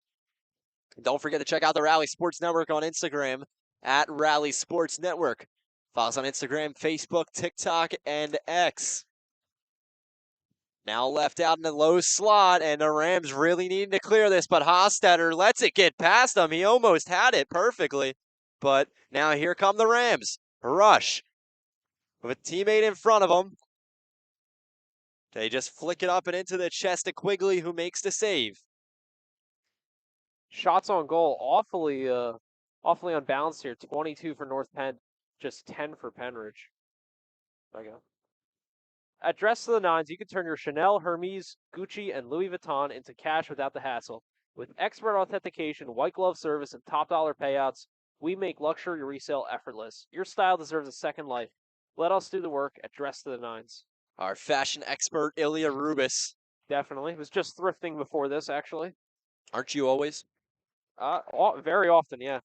Don't forget to check out the Rally Sports Network on Instagram at Rally Sports Network. Follow us on Instagram, Facebook, TikTok, and X. Now left out in the low slot, and the Rams really needing to clear this, but Hostetter lets it get past him. He almost had it perfectly, but now here come the Rams. Rush with a teammate in front of them. They just flick it up and into the chest of Quigley, who makes the save. Shots on goal, awfully unbalanced here. 22 for North Penn, just 10 for Pennridge. There you go. At Dress to the Nines, you can turn your Chanel, Hermes, Gucci, and Louis Vuitton into cash without the hassle. With expert authentication, white glove service, and top dollar payouts, we make luxury resale effortless. Your style deserves a second life. Let us do the work at Dress to the Nines. Our fashion expert, Ilya Rubis. Definitely. Was just thrifting before this, actually. Aren't you always? Very often, yeah.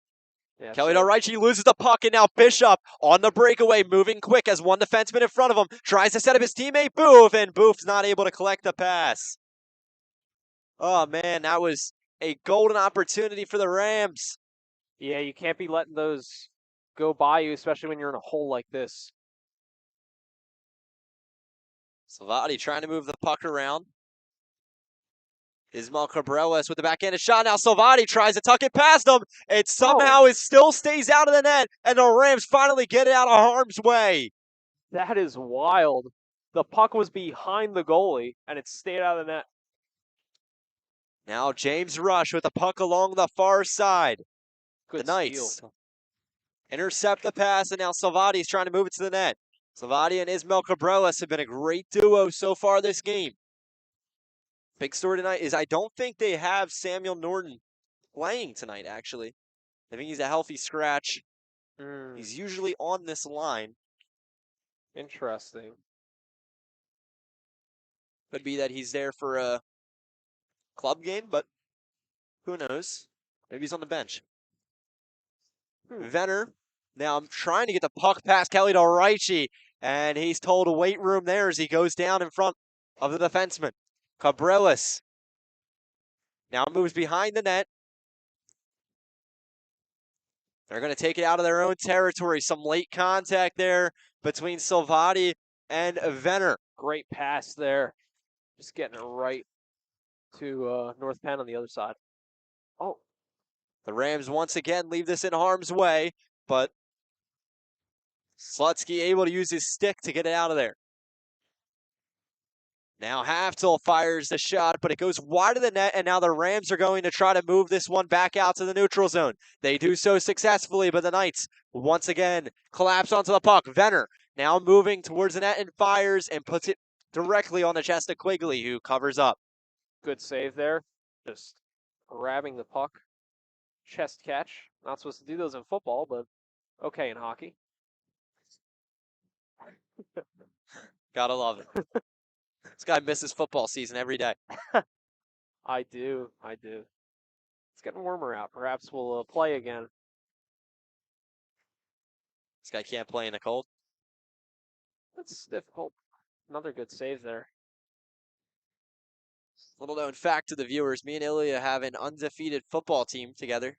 Kelly Dalraichi loses the puck, and now Bishop on the breakaway, moving quick as one defenseman in front of him. Tries to set up his teammate, Booth, and Booth's not able to collect the pass. Oh, man, that was a golden opportunity for the Rams. Yeah, you can't be letting those go by you, especially when you're in a hole like this. Savati trying to move the puck around. Ismael Cabrelas with the backhanded shot. Now Salvati tries to tuck it past him. It somehow it still stays out of the net, and the Rams finally get it out of harm's way. That is wild. The puck was behind the goalie, and it stayed out of the net. Now James Rush with the puck along the far side. Good the Knights steal. Intercept the pass, and now Salvati is trying to move it to the net. Salvati and Ismael Cabrelas have been a great duo so far this game. Big story tonight is I don't think they have Samuel Norton playing tonight, actually. I think he's a healthy scratch. He's usually on this line. Interesting. Could be that he's there for a club game, but who knows? Maybe he's on the bench. Venner, now I'm trying to get the puck past Kelly Dalraichi, and he's told to wait room there as he goes down in front of the defenseman. Cabrelas now moves behind the net. They're going to take it out of their own territory. Some late contact there between Salvati and Venner. Great pass there. Just getting it right to North Penn on the other side. Oh. The Rams once again leave this in harm's way, but Slutsky able to use his stick to get it out of there. Now Hatfield fires the shot, but it goes wide of the net, and now the Rams are going to try to move this one back out to the neutral zone. They do so successfully, but the Knights once again collapse onto the puck. Venner now moving towards the net and fires and puts it directly on the chest of Quigley, who covers up. Good save there. Just grabbing the puck. Chest catch. Not supposed to do those in football, but okay in hockey. Gotta love it. This guy misses football season every day. I do. It's getting warmer out. Perhaps we'll play again. This guy can't play in the cold. That's difficult. Another good save there. Little known fact to the viewers, me and Ilya have an undefeated football team together.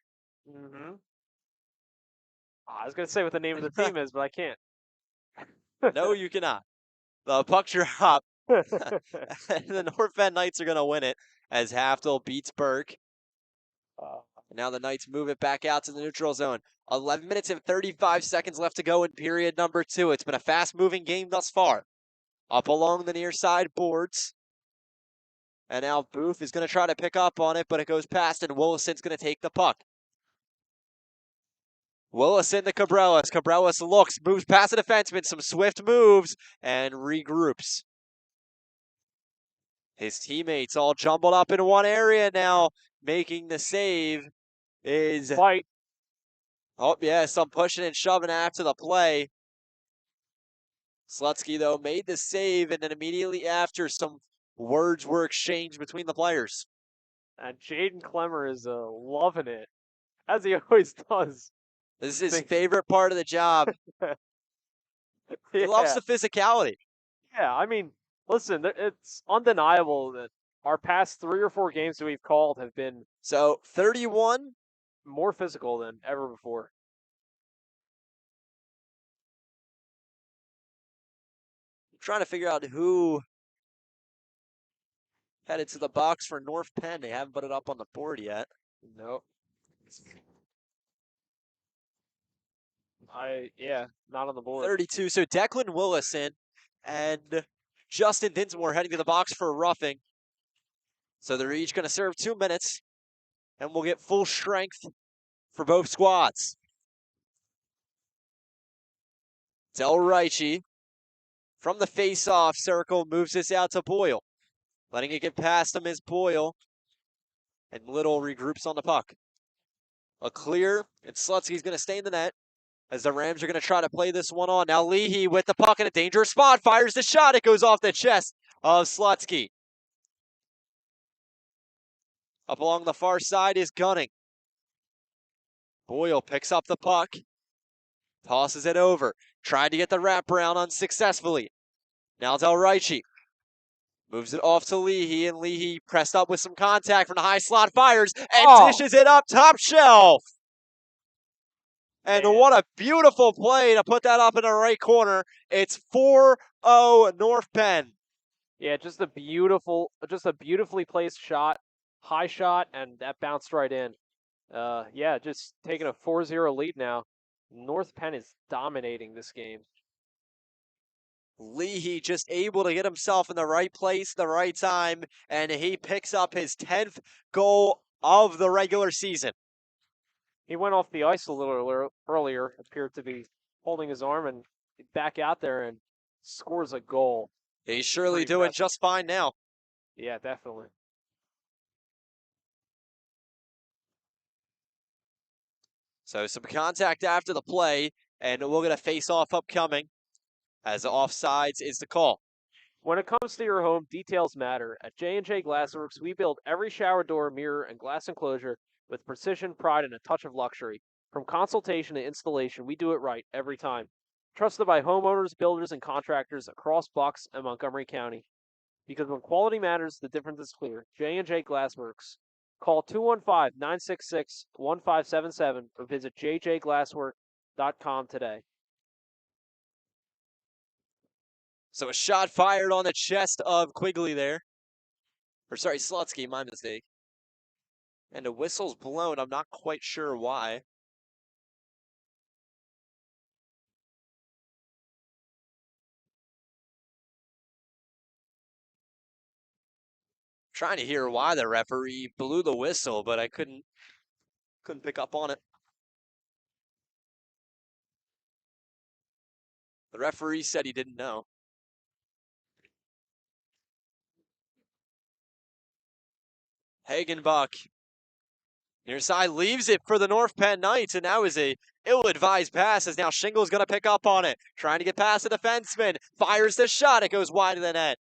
I was going to say what the name of the team is, but I can't. No, you cannot. The puck drop. The North Penn Knights are going to win it as Hatfield beats Burke. Now the Knights move it back out to the neutral zone. 11 minutes and 35 seconds left to go in period number 2. It's been a fast-moving game thus far. Up along the near side boards. And now Booth is going to try to pick up on it, but it goes past, and Willison's going to take the puck. Willison to Cabrelas. Cabrelas looks, moves past the defenseman, some swift moves, and regroups. His teammates all jumbled up in one area now. Making the save is... Fight. Oh, yeah, some pushing and shoving after the play. Slutsky, though, made the save, and then immediately after, some words were exchanged between the players. And Jaden Clemmer is loving it, as he always does. This is his favorite part of the job. He loves the physicality. Yeah, I mean, listen, it's undeniable that Our past 3 or 4 games that we've called have been So 31. more physical than ever before. Trying to figure out who headed to the box for North Penn. They haven't put it up on the board yet. Nope. Not on the board. 32. So Declan Willison and Justin Dinsmore heading to the box for a roughing. So they're each going to serve 2 minutes, and we'll get full strength for both squads. Del Ricci from the face-off circle moves this out to Boyle. Letting it get past him is Boyle, and Little regroups on the puck. A clear, and Slutsky's going to stay in the net as the Rams are going to try to play this one on. Now Leahy with the puck in a dangerous spot, fires the shot. It goes off the chest of Slutsky. Up along the far side is Gunning. Boyle picks up the puck, tosses it over, tried to get the wraparound unsuccessfully. Now Del Ricci moves it off to Leahy, and Leahy pressed up with some contact from the high slot, fires, and dishes it up top shelf. And what a beautiful play to put that up in the right corner. It's 4-0 North Penn. Yeah, just a beautifully placed shot, high shot, and that bounced right in. Just taking a 4-0 lead now. North Penn is dominating this game. Leahy just able to get himself in the right place, the right time, and he picks up his 10th goal of the regular season. He went off the ice a little earlier, appeared to be holding his arm, and back out there and scores a goal. He's surely Pretty doing impressive. just fine now. Yeah, definitely. So some contact after the play, and we'll get a face-off upcoming as the offsides is the call. When it comes to your home, details matter. At J&J Glassworks, we build every shower door, mirror, and glass enclosure with precision, pride, and a touch of luxury. From consultation to installation, we do it right every time. Trusted by homeowners, builders, and contractors across Bucks and Montgomery County. Because when quality matters, the difference is clear. J&J Glassworks. Call 215-966-1577 or visit jjglasswork.com today. So a shot fired on the chest of Quigley there. Slutsky, my mistake. And a whistle's blown. I'm not quite sure why. Trying to hear why the referee blew the whistle, but I couldn't pick up on it. The referee said he didn't know. Hagenbach near side leaves it for the North Penn Knights, and that was a ill-advised pass as now Shingle's going to pick up on it. Trying to get past the defenseman. Fires the shot. It goes wide of the net.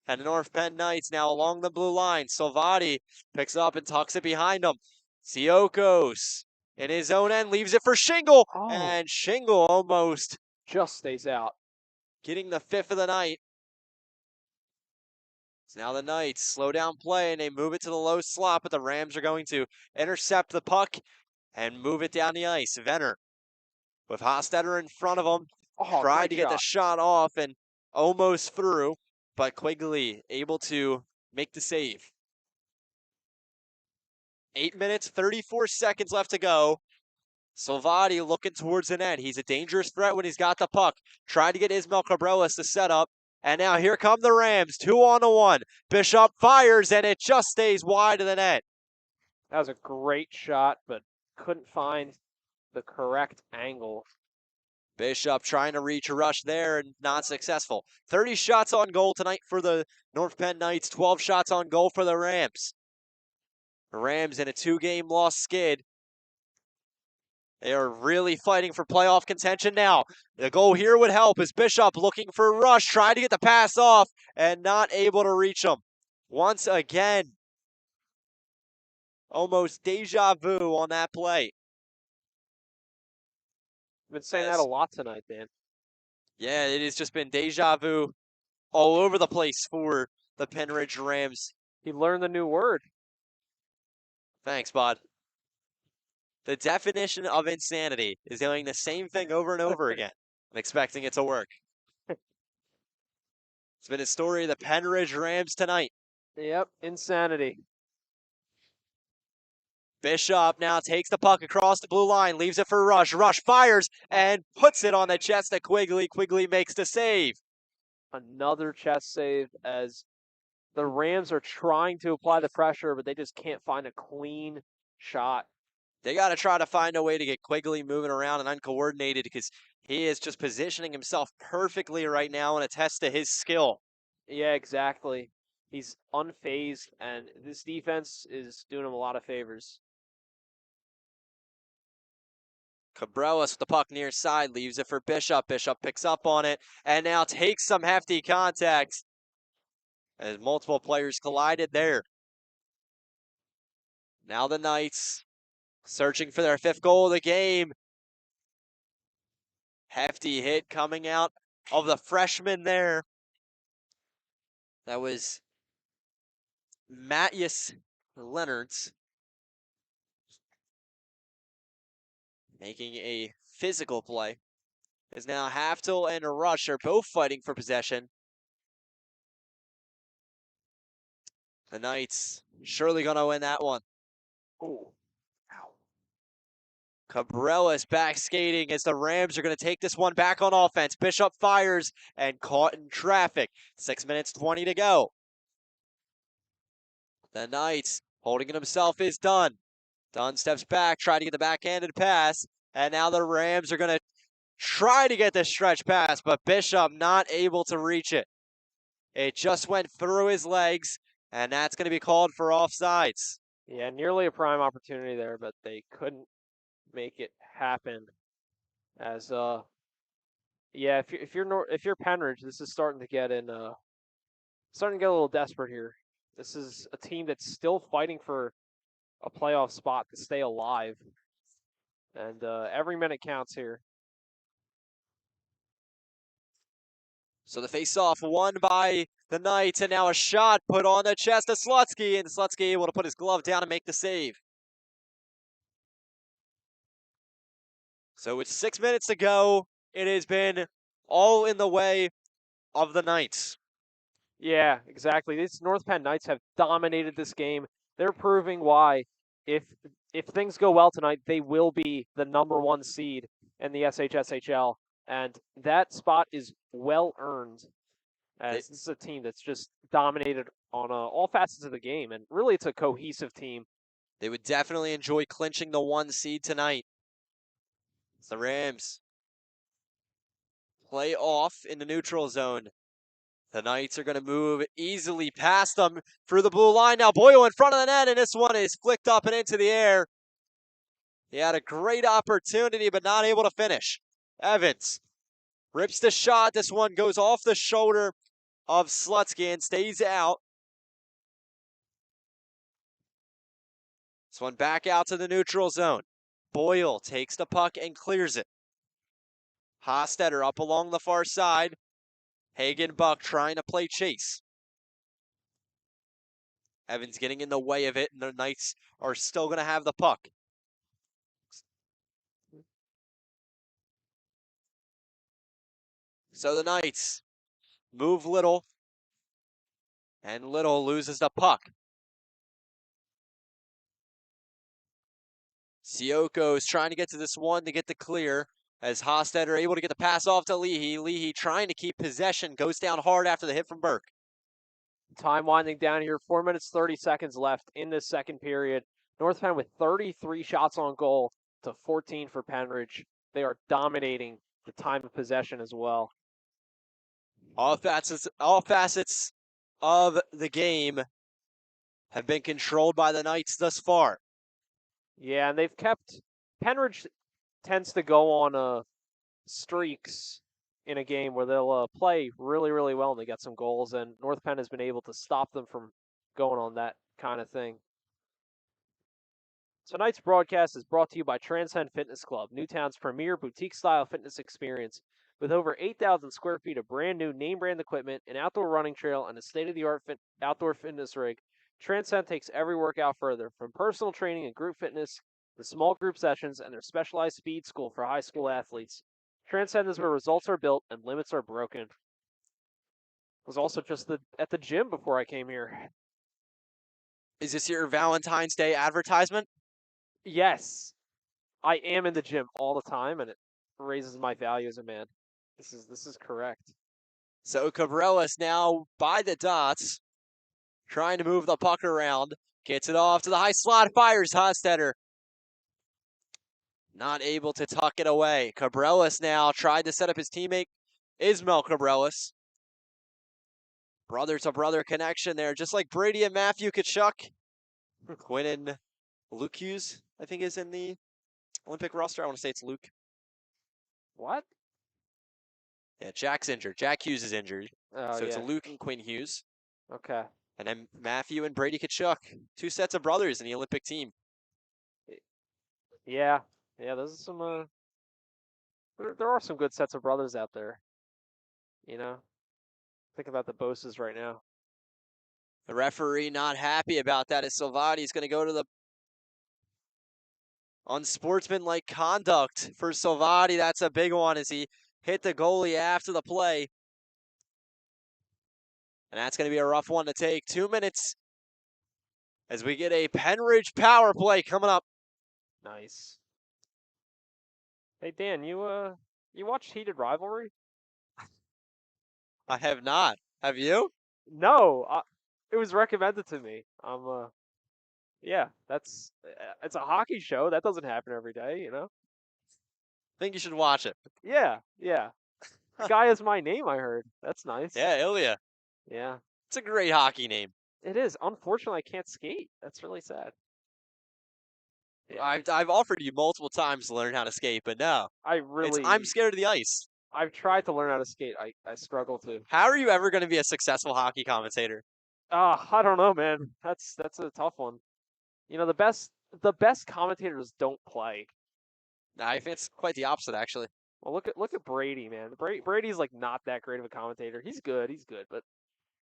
And the North Penn Knights now along the blue line. Salvati picks up and tucks it behind him. Siokos in his own end leaves it for Shingle. Oh. And Shingle almost Just stays out. getting the 5th of the night. So now the Knights slow down play and they move it to the low slot, but the Rams are going to intercept the puck and move it down the ice. Venner with Hostetter in front of him. Tried to get the shot off and almost through, but Quigley able to make the save. 8 minutes, 34 seconds left to go. Salvati looking towards the net. He's a dangerous threat when he's got the puck. Tried to get Ismael Cabrelas to set up. And now here come the Rams, 2-on-1. Bishop fires, and it just stays wide of the net. That was a great shot, but couldn't find the correct angle. Bishop trying to reach a rush there and not successful. 30 shots on goal tonight for the North Penn Knights, 12 shots on goal for the Rams. The Rams in a 2-game loss skid. They are really fighting for playoff contention now. The goal here would help as Bishop looking for a rush, trying to get the pass off and not able to reach him. Once again, almost deja vu on that play. I've been saying that a lot tonight, Dan. Yeah, it has just been deja vu all over the place for the Pennridge Rams. He learned the new word. Thanks, bud. The definition of insanity is doing the same thing over and over again and expecting it to work. It's been a story of the Pennridge Rams tonight. Yep, insanity. Bishop now takes the puck across the blue line, leaves it for Rush. Rush fires and puts it on the chest of Quigley. Quigley makes the save. Another chest save as the Rams are trying to apply the pressure, but they just can't find a clean shot. They got to try to find a way to get Quigley moving around and uncoordinated because he is just positioning himself perfectly right now and a test to his skill. Yeah, exactly. He's unfazed, and this defense is doing him a lot of favors. Cabrelas with the puck near side, leaves it for Bishop. Bishop picks up on it and now takes some hefty contact as multiple players collided there. Now the Knights searching for their 5th goal of the game. Hefty hit coming out of the freshman there. That was Matthias Leonards making a physical play. As now Hatfield and Rush are both fighting for possession. The Knights surely going to win that one. Oh, Cabrella's back skating as the Rams are going to take this one back on offense. Bishop fires and caught in traffic. 6 minutes, 20 to go. The Knights holding it himself is Dunn. Dunn steps back, trying to get the backhanded pass. And now the Rams are going to try to get this stretch pass, but Bishop not able to reach it. It just went through his legs, and that's going to be called for offsides. yeah, nearly a prime opportunity there, but they couldn't make it happen. As yeah, if you're Pennridge, this is starting to get a little desperate here. This is a team that's still fighting for a playoff spot to stay alive, and every minute counts here. So the face-off won by the Knights, and now a shot put on the chest of Slutsky, and Slutsky able to put his glove down and make the save. So with 6 minutes to go, it has been all in the way of the Knights. Yeah, exactly. These North Penn Knights have dominated this game. They're proving why, if things go well tonight, they will be the #1 seed in the SHSHL, and that spot is well earned. As this is a team that's just dominated on all facets of the game, and really it's a cohesive team. They would definitely enjoy clinching the 1 seed tonight. The Rams play off in the neutral zone. The Knights are going to move easily past them through the blue line. Now Boyle in front of the net, and this one is flicked up and into the air. He had a great opportunity, but not able to finish. Evans rips the shot. This one goes off the shoulder of Slutsky and stays out. This one back out to the neutral zone. Boyle takes the puck and clears it. Hostetter up along the far side. Hagen Buck trying to play chase. Evans getting in the way of it, and the Knights are still going to have the puck. So the Knights move Little, and Little loses the puck. Sioko is trying to get to this one to get the clear, as Hostetter able to get the pass off to Leahy. Leahy trying to keep possession, goes down hard after the hit from Burke. Time winding down here, 4 minutes, 30 seconds left in this second period. North Penn with 33 shots on goal to 14 for Pennridge. They are dominating the time of possession as well. All facets of the game have been controlled by the Knights thus far. Yeah, and they've kept... Pennridge tends to go on streaks in a game where they'll play really, really well and they get some goals, and North Penn has been able to stop them from going on that kind of thing. Tonight's broadcast is brought to you by Transcend Fitness Club, Newtown's premier boutique-style fitness experience. With over 8,000 square feet of brand new name brand equipment, an outdoor running trail, and a state-of-the-art outdoor fitness rig, Transcend takes every workout further, from personal training and group fitness to small group sessions and their specialized speed school for high school athletes. Transcend is where results are built and limits are broken. Was also just at the gym before I came here. Is this your Valentine's Day advertisement? Yes, I am in the gym all the time, and it raises my value as a man. This is correct. So Cabreras now by the dots, trying to move the puck around. Gets it off to the high slot, fires Hostetter. Not able to tuck it away. Cabreras now tried to set up his teammate, Ismael Cabreras. Brother-to-brother connection there, just like Brady and Matthew Tkachuk. Quinn and Luke Hughes, I think, is in the Olympic roster. I want to say it's Luke. What? Yeah, Jack's injured. Jack Hughes is injured. Oh, So yeah. it's Luke and Quinn Hughes. Okay. And then Matthew and Brady Tkachuk. 2 sets of brothers in the Olympic team. Yeah. Yeah, those are some, there are some good sets of brothers out there. You know? Think about the Boses right now. The referee not happy about that as Salvati's going to go to the unsportsmanlike conduct for Salvati. That's a big one as he hit the goalie after the play. And that's going to be a rough one to take. 2 minutes as we get a Pennridge power play coming up. Nice. Hey Dan, you watched Heated Rivalry? I have not. Have you? No, it was recommended to me. Yeah, it's a hockey show. That doesn't happen every day, you know? Think you should watch it. Yeah. The guy has my name, I heard. That's nice. Yeah, Ilya. Yeah. It's a great hockey name. It is. Unfortunately, I can't skate. That's really sad. Yeah. I've offered you multiple times to learn how to skate, but no. I'm scared of the ice. I've tried to learn how to skate. I struggle to. How are you ever going to be a successful hockey commentator? I don't know, man. That's a tough one. You know, the best commentators don't play. I think it's quite the opposite, actually. Well, look at Brady, man. Brady's like not that great of a commentator. He's good, but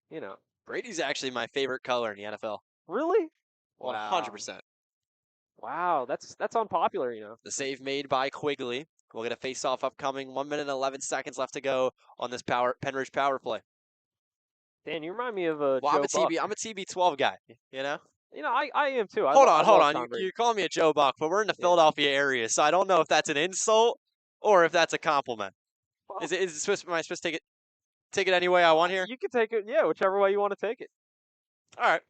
you know. Brady's actually my favorite color in the NFL. Really? 100%. Wow, that's unpopular, you know. The save made by Quigley. We'll get a face-off upcoming. 1 minute and 11 seconds left to go on this Pennridge power play. Dan, you remind me of Joe I'm a Buck. TB12 guy, you know? You know, I am too. Hold on. You're calling me a Joe Buck, but we're in the Philadelphia area, so I don't know if that's an insult or if that's a compliment. Well, Am I supposed to take it any way I want here? You can take it, yeah, whichever way you want to take it. All right.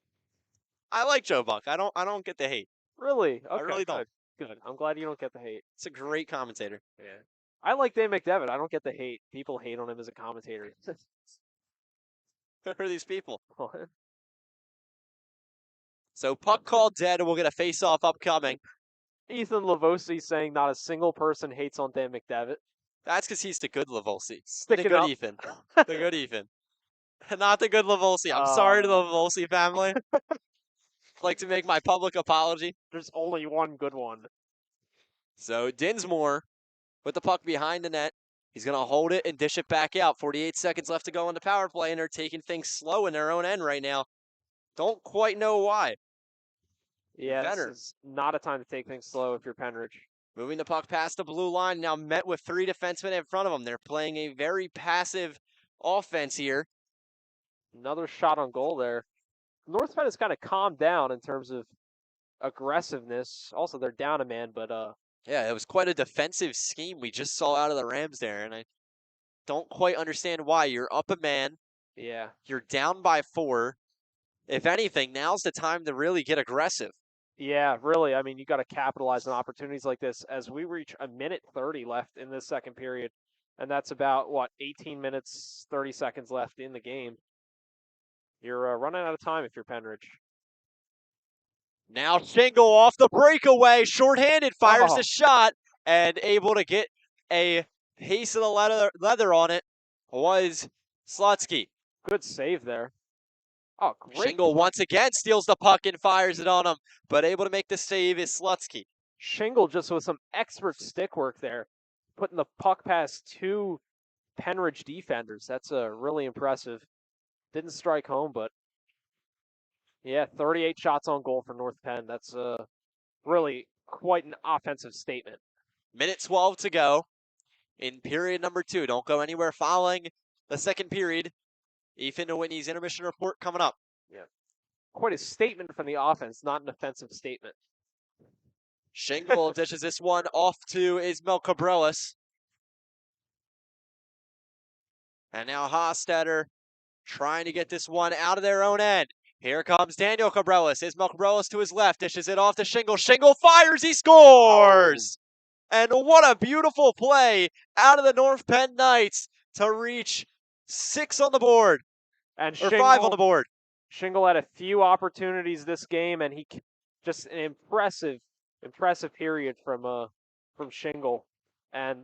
I like Joe Buck. I don't get the hate. Really? Okay, I really don't. Good. I'm glad you don't get the hate. It's a great commentator. Yeah. I like Dan McDevitt. I don't get the hate. People hate on him as a commentator. Who are these people? What? So puck call dead, and we'll get a face-off upcoming. Ethan Lavosi saying not a single person hates on Dan McDevitt. That's because he's the good Lavolsi. Stick the it good up. Ethan. The good Ethan. Not the good Lavolsi. I'm sorry to the Lavolsi family. I'd like to make my public apology. There's only one good one. So Dinsmore with the puck behind the net. He's going to hold it and dish it back out. 48 seconds left to go on the power play, and they're taking things slow in their own end right now. Don't quite know why. Yeah, Better. this is not a time to take things slow if you're Pennridge. Moving the puck past the blue line, now met with 3 defensemen in front of them. They're playing a very passive offense here. Another shot on goal there. North Penn has kind of calmed down in terms of aggressiveness. Also, they're down a man, but Yeah, it was quite a defensive scheme we just saw out of the Rams there, and I don't quite understand why. You're up a man. yeah. You're down by 4. If anything, now's the time to really get aggressive. Yeah, really. I mean, you got to capitalize on opportunities like this as we reach a minute 30 left in this second period. And that's about, 18 minutes, 30 seconds left in the game. You're running out of time if you're Pennridge. Now Shingle off the breakaway, shorthanded, fires the shot, and able to get a piece of the leather on it was Slutsky. Good save there. Oh, great. Shingle once again steals the puck and fires it on him, but able to make the save is Slutsky. Shingle just with some expert stick work there, putting the puck past 2 Pennridge defenders. That's really impressive. Didn't strike home, but yeah, 38 shots on goal for North Penn. That's really quite an offensive statement. Minute 12 to go in period number 2. Don't go anywhere following the second period. Ethan Whitney's intermission report coming up. Yeah. Quite a statement from the offense, not an offensive statement. Shingle dishes this one off to Ismail Cabrelas. And now Hostetter trying to get this one out of their own end. Here comes Daniel Cabrelas. Ismail Cabrelas to his left, dishes it off to Shingle. Shingle fires, he scores! And what a beautiful play out of the North Penn Knights to reach 6 on the board, And or 5 on the board. Shingle had a few opportunities this game, and he just an impressive period from Shingle. And